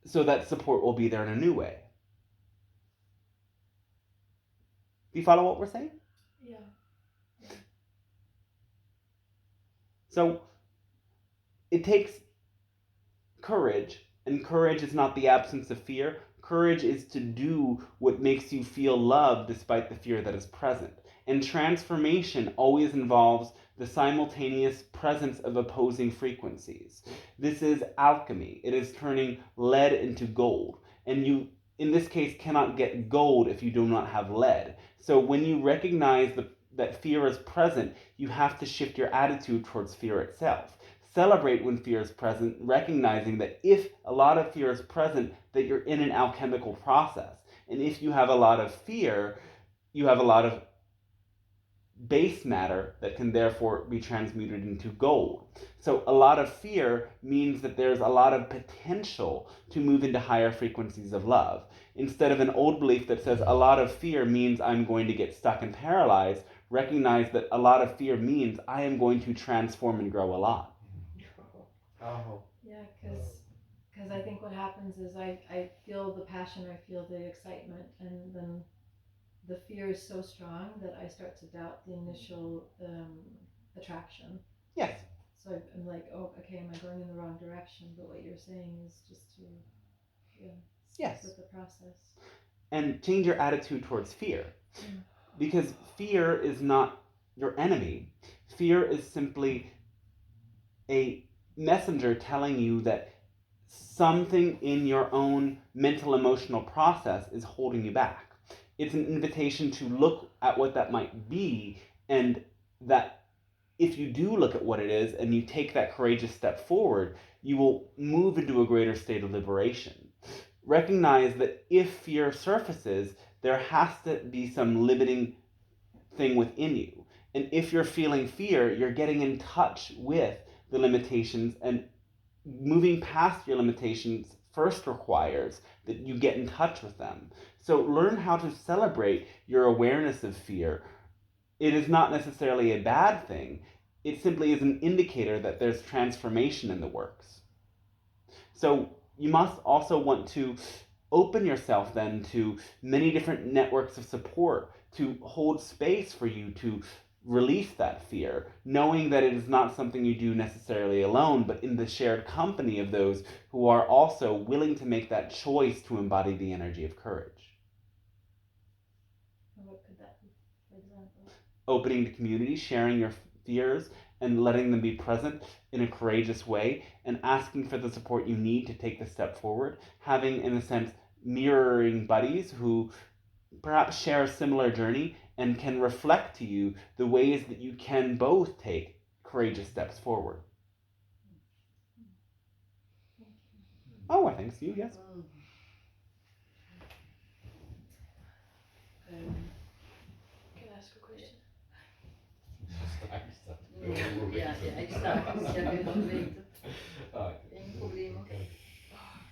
so that support will be there in a new way. Do you follow what we're saying? Yeah. So it takes courage, and courage is not the absence of fear. Courage is to do what makes you feel love despite the fear that is present. And transformation always involves the simultaneous presence of opposing frequencies. This is alchemy. It is turning lead into gold. And you, in this case, cannot get gold if you do not have lead. So when you recognize that fear is present, you have to shift your attitude towards fear itself. Celebrate when fear is present, recognizing that if a lot of fear is present, that you're in an alchemical process. And if you have a lot of fear, you have a lot of base matter that can therefore be transmuted into gold. So a lot of fear means that there's a lot of potential to move into higher frequencies of love. Instead of an old belief that says a lot of fear means I'm going to get stuck and paralyzed, recognize that a lot of fear means I am going to transform and grow a lot. Oh. Yeah, because I think what happens is I feel the passion, I feel the excitement, and then the fear is so strong that I start to doubt the initial attraction. Yes. So I'm like, oh, okay, am I going in the wrong direction? But what you're saying is just to stick Yes. with the process. And change your attitude towards fear. Mm. Because fear is not your enemy. Fear is simply a messenger telling you that something in your own mental emotional process is holding you back. It's an invitation to look at what that might be, and that if you do look at what it is and you take that courageous step forward, you will move into a greater state of liberation. Recognize that if fear surfaces, there has to be some limiting thing within you. And if you're feeling fear, you're getting in touch with the limitations, and moving past your limitations first requires that you get in touch with them. So learn how to celebrate your awareness of fear. It is not necessarily a bad thing. It simply is an indicator that there's transformation in the works. So you must also want to open yourself then to many different networks of support to hold space for you to release that fear, knowing that it is not something you do necessarily alone, but in the shared company of those who are also willing to make that choice to embody the energy of courage. And what could that be, for example? Opening to community, sharing your fears, and letting them be present in a courageous way, and asking for the support you need to take the step forward. Having, in a sense, mirroring buddies who perhaps share a similar journey and can reflect to you the ways that you can both take courageous steps forward. Oh, I think so, yes. Can I ask a question? Ja, exakt. Jag vet inte. Inga problem.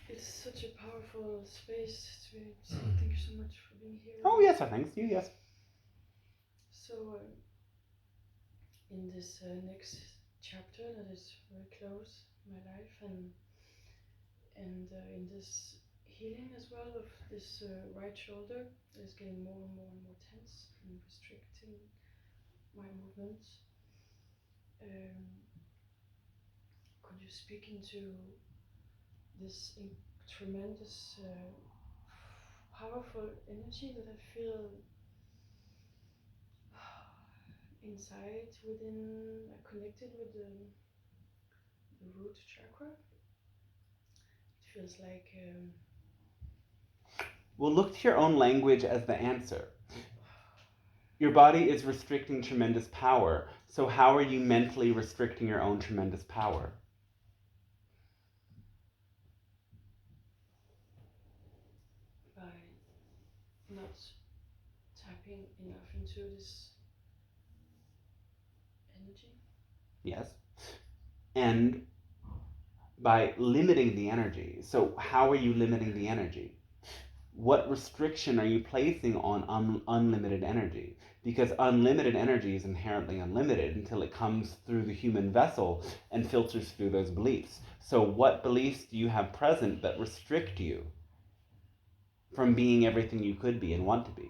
It's such a powerful space to be. So thank you so much for being here. Oh, yes, I think so, yes. So, in this next chapter that is very close in my life, and in this healing as well of this right shoulder that is getting more and more and more tense and restricting my movements. Could you speak into this tremendous, powerful energy that I feel inside, within, connected with the root chakra? It feels like. Well, look to your own language as the answer. Your body is restricting tremendous power, so how are you mentally restricting your own tremendous power? By not tapping enough into this energy. Yes. And by limiting the energy. So how are you limiting the energy? What restriction are you placing on unlimited energy? Because unlimited energy is inherently unlimited until it comes through the human vessel and filters through those beliefs. So what beliefs do you have present that restrict you from being everything you could be and want to be?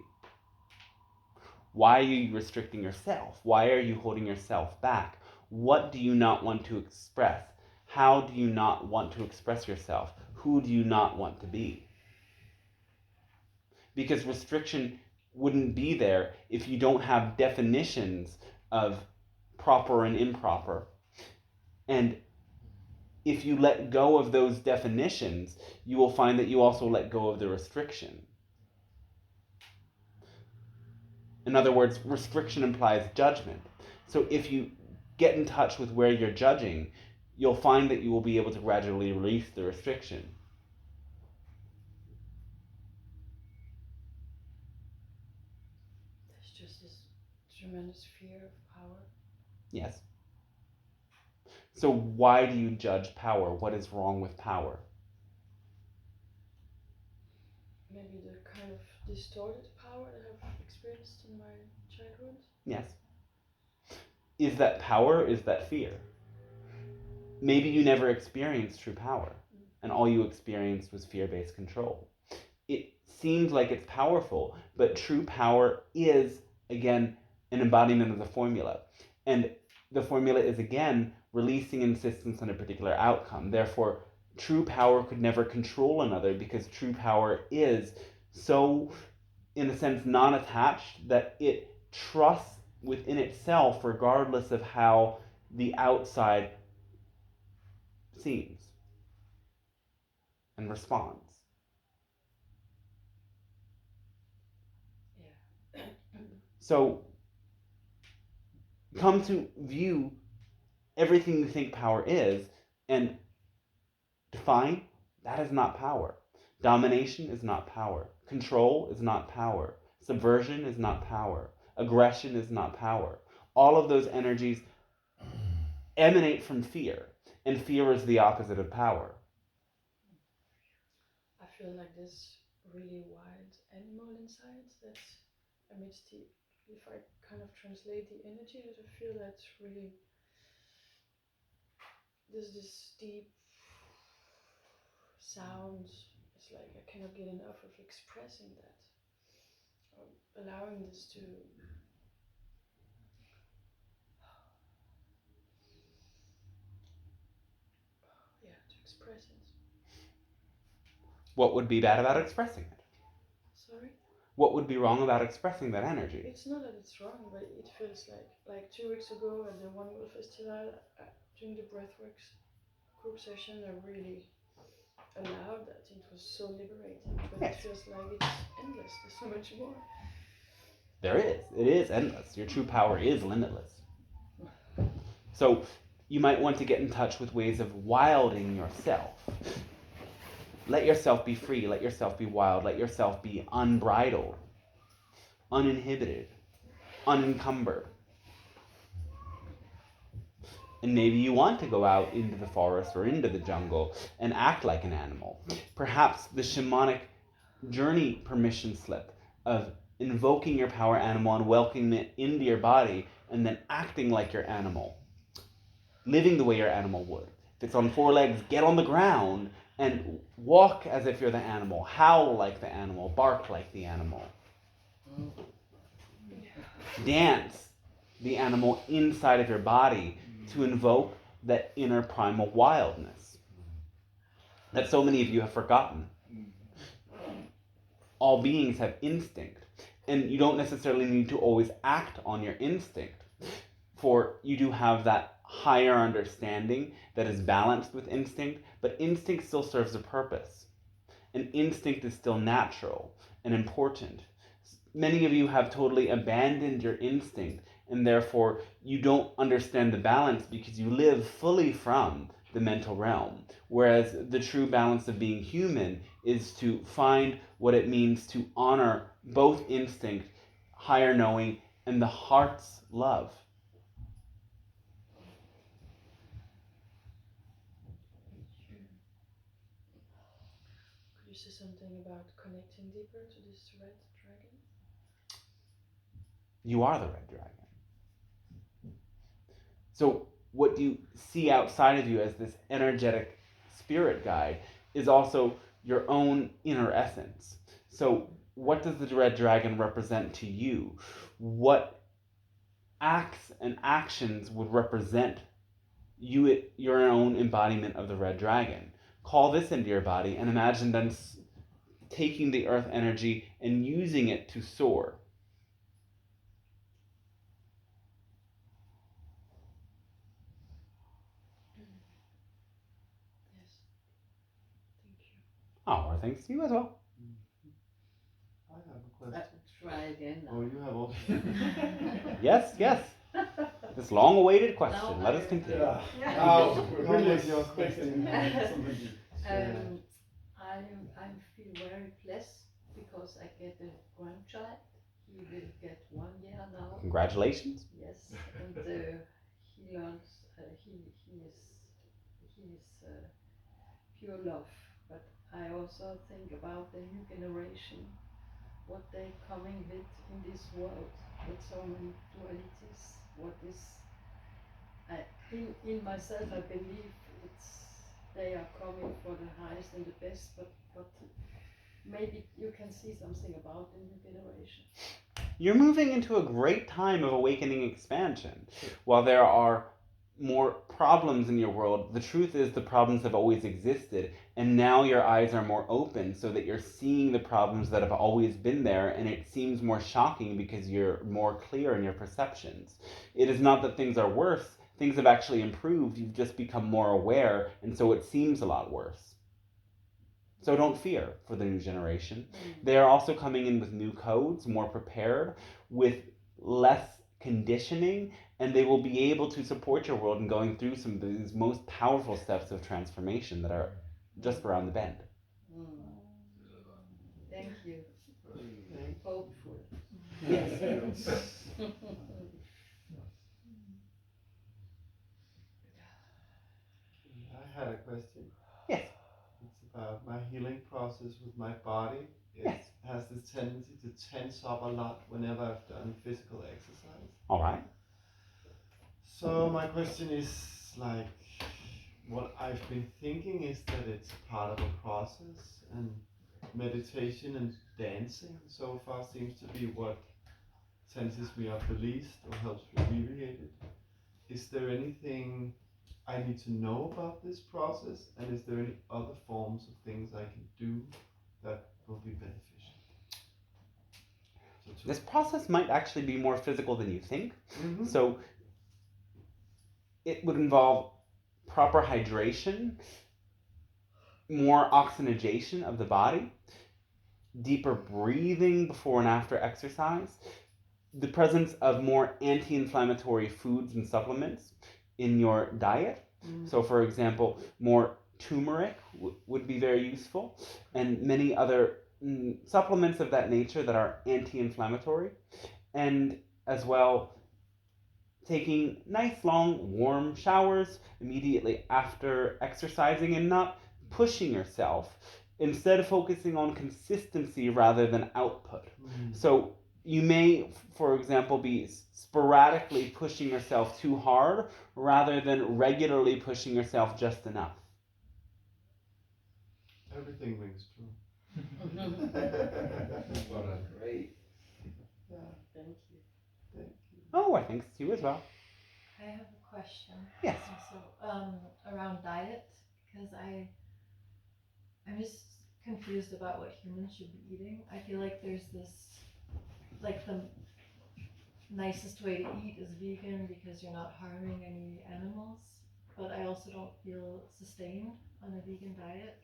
Why are you restricting yourself? Why are you holding yourself back? What do you not want to express? How do you not want to express yourself? Who do you not want to be? Because restriction wouldn't be there if you don't have definitions of proper and improper. And if you let go of those definitions, you will find that you also let go of the restriction. In other words, restriction implies judgment. So if you get in touch with where you're judging, you'll find that you will be able to gradually release the restriction. There's just this tremendous fear of power. Yes. So why do you judge power? What is wrong with power? Maybe the kind of distorted power that I've experienced in my childhood. Yes. Is that power? Is that fear? Maybe you never experienced true power, and all you experienced was fear-based control. It seems like it's powerful, but true power is, again, an embodiment of the formula. And the formula is, again, releasing insistence on a particular outcome. Therefore, true power could never control another, because true power is so, in a sense, non-attached that it trusts within itself regardless of how the outside seems and responds. Yeah. So come to view everything you think power is and define that is not power. Domination is not power. Control is not power. Subversion is not power. Aggression is not power. All of those energies emanate from fear, and fear is the opposite of power. I feel like this really wild animal inside that amidst the, if I kind of translate the energy, that I feel that's really, there's this deep sound. It's like I cannot get enough of expressing that, or allowing this to express it. What would be bad about expressing it? Sorry? What would be wrong about expressing that energy? It's not that it's wrong, but it feels like 2 weeks ago at the One World Festival, during the Breathworks group session, I really allowed that. It was so liberating, but Yes. it feels like it's endless. There's so much more. There is. It is endless. Your true power is limitless. So you might want to get in touch with ways of wilding yourself. Let yourself be free. Let yourself be wild. Let yourself be unbridled, uninhibited, unencumbered. And maybe you want to go out into the forest or into the jungle and act like an animal. Perhaps the shamanic journey permission slip of invoking your power animal and welcoming it into your body and then acting like your animal. Living the way your animal would. If it's on 4 legs, get on the ground and walk as if you're the animal. Howl like the animal. Bark like the animal. Dance the animal inside of your body to invoke that inner primal wildness that so many of you have forgotten. All beings have instinct, and you don't necessarily need to always act on your instinct, for you do have that higher understanding that is balanced with instinct, but instinct still serves a purpose, and instinct is still natural and important. Many of you have totally abandoned your instinct, and therefore you don't understand the balance because you live fully from the mental realm. Whereas the true balance of being human is to find what it means to honor both instinct, higher knowing, and the heart's love. Could you say something about connecting deeper to this red dragon? You are the red dragon. So what you see outside of you as this energetic spirit guide is also your own inner essence. So what does the red dragon represent to you? What acts and actions would represent you, your own embodiment of the red dragon? Call this into your body and imagine them taking the earth energy and using it to soar. Yes. Thank you. Oh, well, thanks to you as well. I have a question. Try again now. Oh, you have also. Yes, yes. This long-awaited question. No, Let us continue. Now, Really what was your expecting question? somebody. I feel very blessed because I get a grandchild. He will get 1 year now. congratulations. Yes, and he learns. He is pure love. But I also think about the new generation, what they coming with in this world with so many dualities. What is in myself I believe they are coming for the highest and the best, but maybe you can see something about the new generation. You're moving into a great time of awakening expansion. While there are more problems in your world, the truth is the problems have always existed, and now your eyes are more open so that you're seeing the problems that have always been there, and it seems more shocking because you're more clear in your perceptions. It is not that things are worse, things have actually improved, you've just become more aware, and so it seems a lot worse. So don't fear for the new generation. They are also coming in with new codes, more prepared, with less conditioning, and they will be able to support your world in going through some of these most powerful steps of transformation that are just around the bend. Thank you. Hopeful. Yes. I had a question. Yes. It's about my healing process with my body. It Yes. has this tendency to tense up a lot whenever I've done physical exercise. All right. So my question is like, what I've been thinking is that it's part of a process, and meditation and dancing so far seems to be what tenses me up the least or helps alleviate it. Is there anything I need to know about this process, and is there any other forms of things I can do that will be beneficial? This process might actually be more physical than you think. Mm-hmm. So it would involve proper hydration, more oxygenation of the body, deeper breathing before and after exercise, the presence of more anti-inflammatory foods and supplements in your diet. So for example, more turmeric would be very useful, and many other supplements of that nature that are anti-inflammatory, and as well taking nice long warm showers immediately after exercising and not pushing yourself, instead of focusing on consistency rather than output. So you may, for example, be sporadically pushing yourself too hard rather than regularly pushing yourself just enough. Everything rings true. Great. Yeah, thank you. Thank you. Oh, I think it's you as well. I have a question. Yes. Also, around diet, because I'm just confused about what humans should be eating. I feel like there's this, like the nicest way to eat is vegan because you're not harming any animals, but I also don't feel sustained on a vegan diet.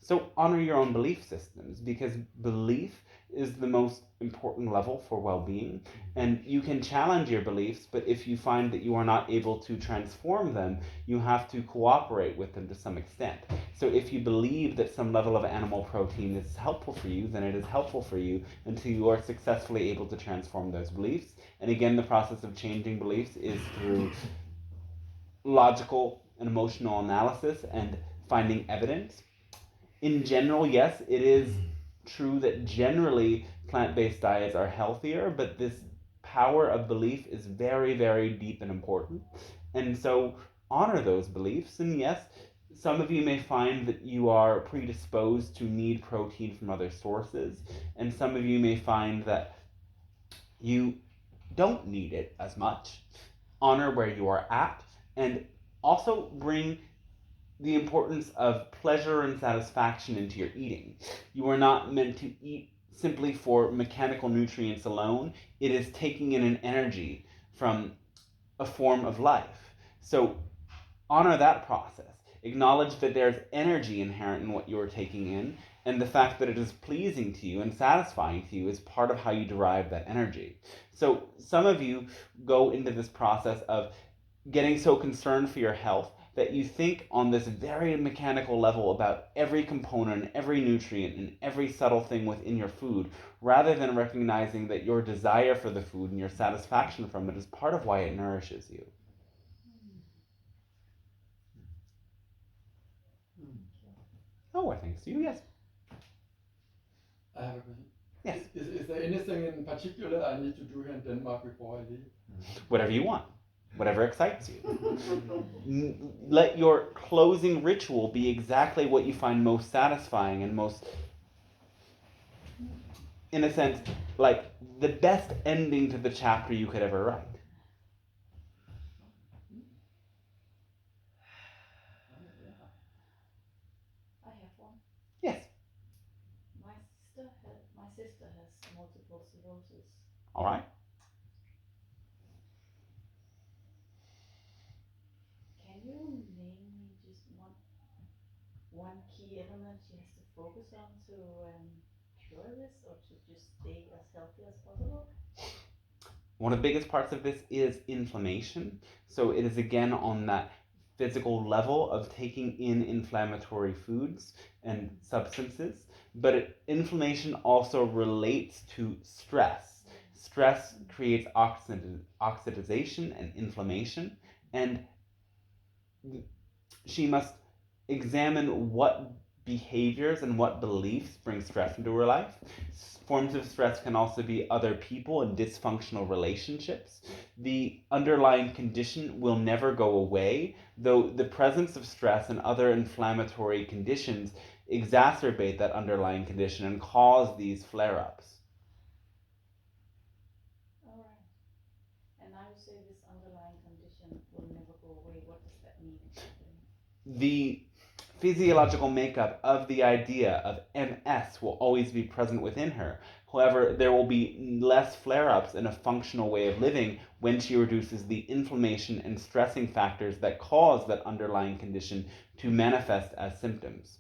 So honor your own belief systems, because belief is the most important level for well-being, and you can challenge your beliefs, but if you find that you are not able to transform them, you have to cooperate with them to some extent. So if you believe that some level of animal protein is helpful for you, then it is helpful for you until you are successfully able to transform those beliefs. And again, the process of changing beliefs is through logical and emotional analysis and finding evidence. In general, yes, it is true that generally plant-based diets are healthier, but this power of belief is very, very deep and important. And so honor those beliefs. And yes, some of you may find that you are predisposed to need protein from other sources, and some of you may find that you don't need it as much. Honor where you are at, and also bring the importance of pleasure and satisfaction into your eating. You are not meant to eat simply for mechanical nutrients alone. It is taking in an energy from a form of life. So honor that process. Acknowledge that there's energy inherent in what you're taking in, and the fact that it is pleasing to you and satisfying to you is part of how you derive that energy. So some of you go into this process of getting so concerned for your health that you think on this very mechanical level about every component, every nutrient, and every subtle thing within your food, rather than recognizing that your desire for the food and your satisfaction from it is part of why it nourishes you. Oh, thanks to you, yes. I have a question. Yes. Is there anything in particular I need to do here in Denmark before I leave? Whatever you want. Whatever excites you. Let your closing ritual be exactly what you find most satisfying and most, in a sense, like the best ending to the chapter you could ever write. I have one. Yes. My sister has multiple sclerosis. All right. Can you name me just one key element she has to focus on to cure this, or to just stay as healthy as possible? One of the biggest parts of this is inflammation. So it is again on that physical level of taking in inflammatory foods and substances. But inflammation also relates to stress. Stress creates oxidization and inflammation. And she must examine what behaviors and what beliefs bring stress into her life. Forms of stress can also be other people and dysfunctional relationships. The underlying condition will never go away, though the presence of stress and other inflammatory conditions exacerbate that underlying condition and cause these flare-ups. Alright. And now you say this underlying condition will never go away. What does that mean exactly? The physiological makeup of the idea of MS will always be present within her. However, there will be less flare-ups in a functional way of living when she reduces the inflammation and stressing factors that cause that underlying condition to manifest as symptoms.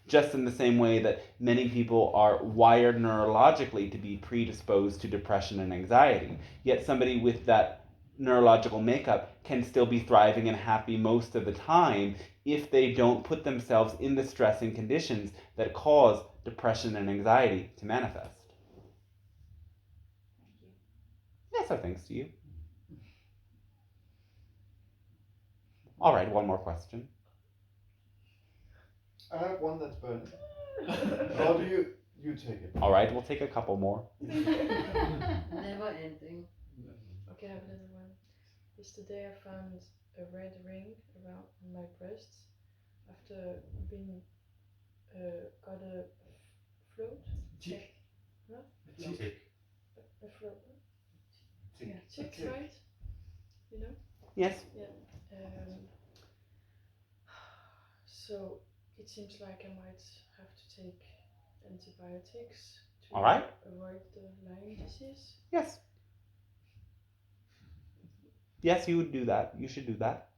Just in the same way that many people are wired neurologically to be predisposed to depression and anxiety, yet somebody with that neurological makeup can still be thriving and happy most of the time if they don't put themselves in the stressing conditions that cause depression and anxiety to manifest. Thank you. Yes, so thanks to you. All right, one more question. I have one that's burning. How do you take it? All right, we'll take a couple more. Never ending. Okay, I have another one. Yesterday I found a red ring around my breasts after being got a float. Tick. Huh? Tick. A float. Tick. Yeah, tick, right? You know? Yes. Yeah. So it seems like I might have to take antibiotics to All right. avoid the Lyme disease. Yes. Yes, you would do that. You should do that.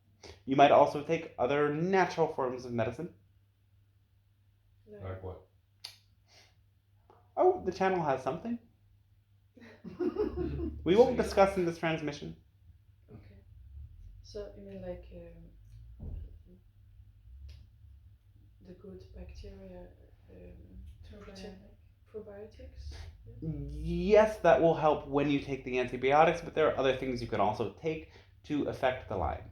You might also take other natural forms of medicine. Like what? Oh, the channel has something. We won't discuss in this transmission. Okay. So you mean like the good bacteria probiotics? Yes, that will help when you take the antibiotics, but there are other things you can also take to affect the Lyme.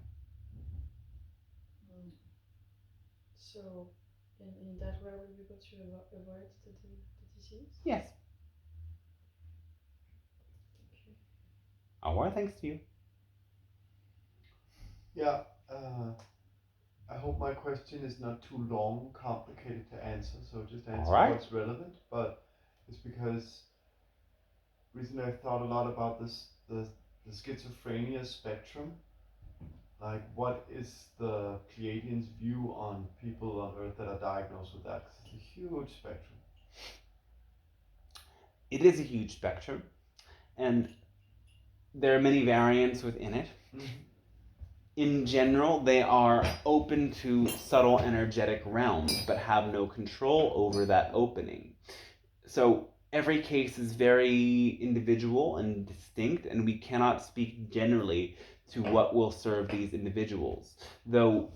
So in that way we'll be able to avoid the disease? Yes. Okay. All right, thanks to you. Yeah, I hope my question is not too long, complicated to answer, so just answer what's relevant. But it's because recently I've thought a lot about this, the schizophrenia spectrum. Like, what is the Pleiadians' view on people on Earth that are diagnosed with that? 'Cause it's a huge spectrum. It is a huge spectrum, and there are many variants within it. Mm-hmm. In general, they are open to subtle energetic realms, but have no control over that opening. So every case is very individual and distinct, and we cannot speak generally to what will serve these individuals. Though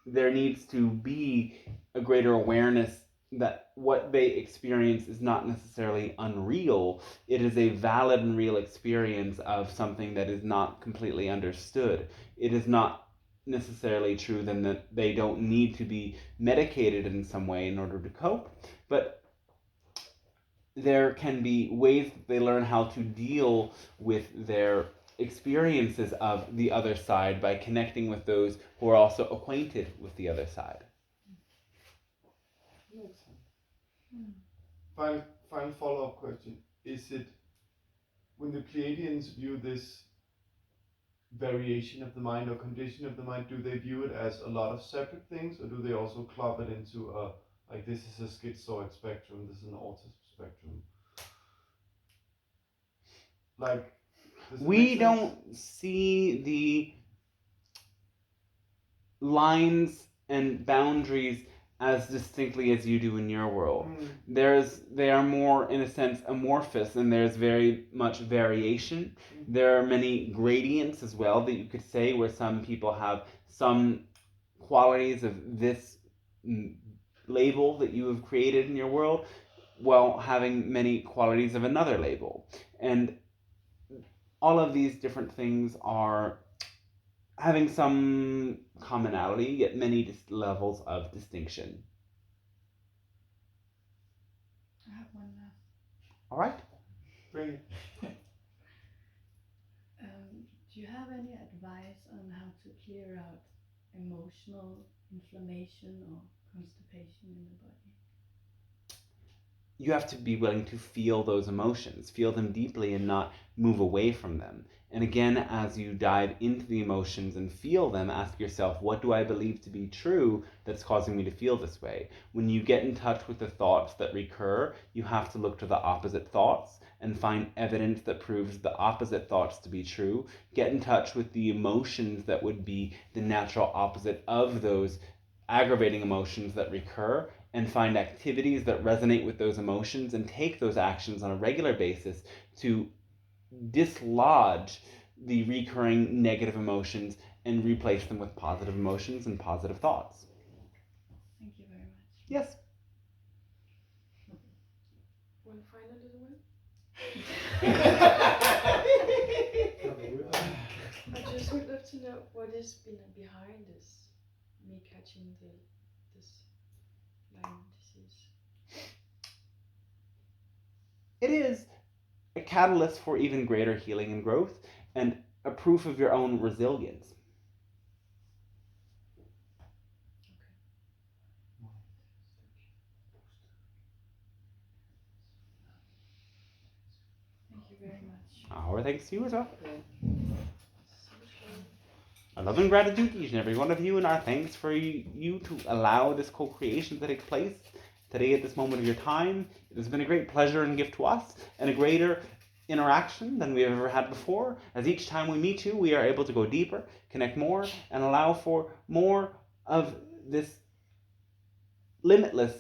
there needs to be a greater awareness that what they experience is not necessarily unreal. It is a valid and real experience of something that is not completely understood. It is not necessarily true then that they don't need to be medicated in some way in order to cope, but there can be ways that they learn how to deal with their experiences of the other side by connecting with those who are also acquainted with the other side. Final follow-up question. Is it, when the Pleiadians view this variation of the mind or condition of the mind, do they view it as a lot of separate things, or do they also club it into a, like, this is a schizoid spectrum, this is an autism spectrum? Like, does it We make sense? don't see the lines and boundaries as distinctly as you do in your world. They are more, in a sense, amorphous, and there's very much variation. There are many gradients as well that you could say, where some people have some qualities of this label that you have created in your world, while having many qualities of another label. And all of these different things are having some commonality, yet many levels of distinction. I have one last. All right? Bring it. Do you have any advice on how to clear out emotional inflammation or constipation in the body? You have to be willing to feel those emotions, feel them deeply and not move away from them. And again, as you dive into the emotions and feel them, ask yourself, what do I believe to be true that's causing me to feel this way? When you get in touch with the thoughts that recur, you have to look to the opposite thoughts and find evidence that proves the opposite thoughts to be true. Get in touch with the emotions that would be the natural opposite of those aggravating emotions that recur, and find activities that resonate with those emotions and take those actions on a regular basis to dislodge the recurring negative emotions and replace them with positive emotions and positive thoughts. Thank you very much. Yes. One final little one. I just would love to know what is behind this, me catching this Lyme disease. It is a catalyst for even greater healing and growth, and a proof of your own resilience. Thank you very much. Our thanks to you as well. Our love and gratitude to each and every one of you, and our thanks for you to allow this co-creation to take place today at this moment of your time. It has been a great pleasure and gift to us, and a greater interaction than we have ever had before. As each time we meet you, we are able to go deeper, connect more, and allow for more of this limitless,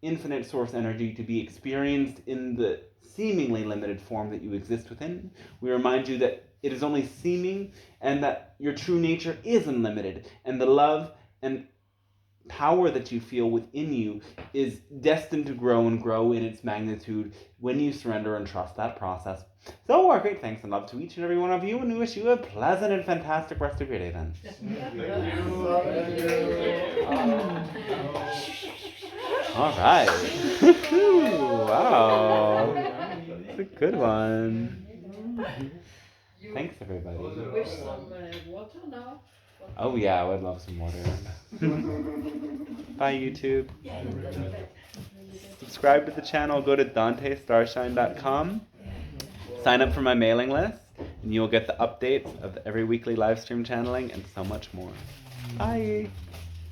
infinite source energy to be experienced in the seemingly limited form that you exist within. We remind you that it is only seeming, and that your true nature is unlimited, and the love and power that you feel within you is destined to grow and grow in its magnitude when you surrender and trust that process. So our great thanks and love to each and every one of you, and we wish you a pleasant and fantastic rest of your day then. All right. Wow. That's a good one. Thanks, everybody. Wish some water now. Oh yeah, I would love some water. Bye, YouTube. Subscribe to the channel. Go to DanteStarshine.com. Sign up for my mailing list, and you'll get the updates of every weekly live stream channeling and so much more. Bye.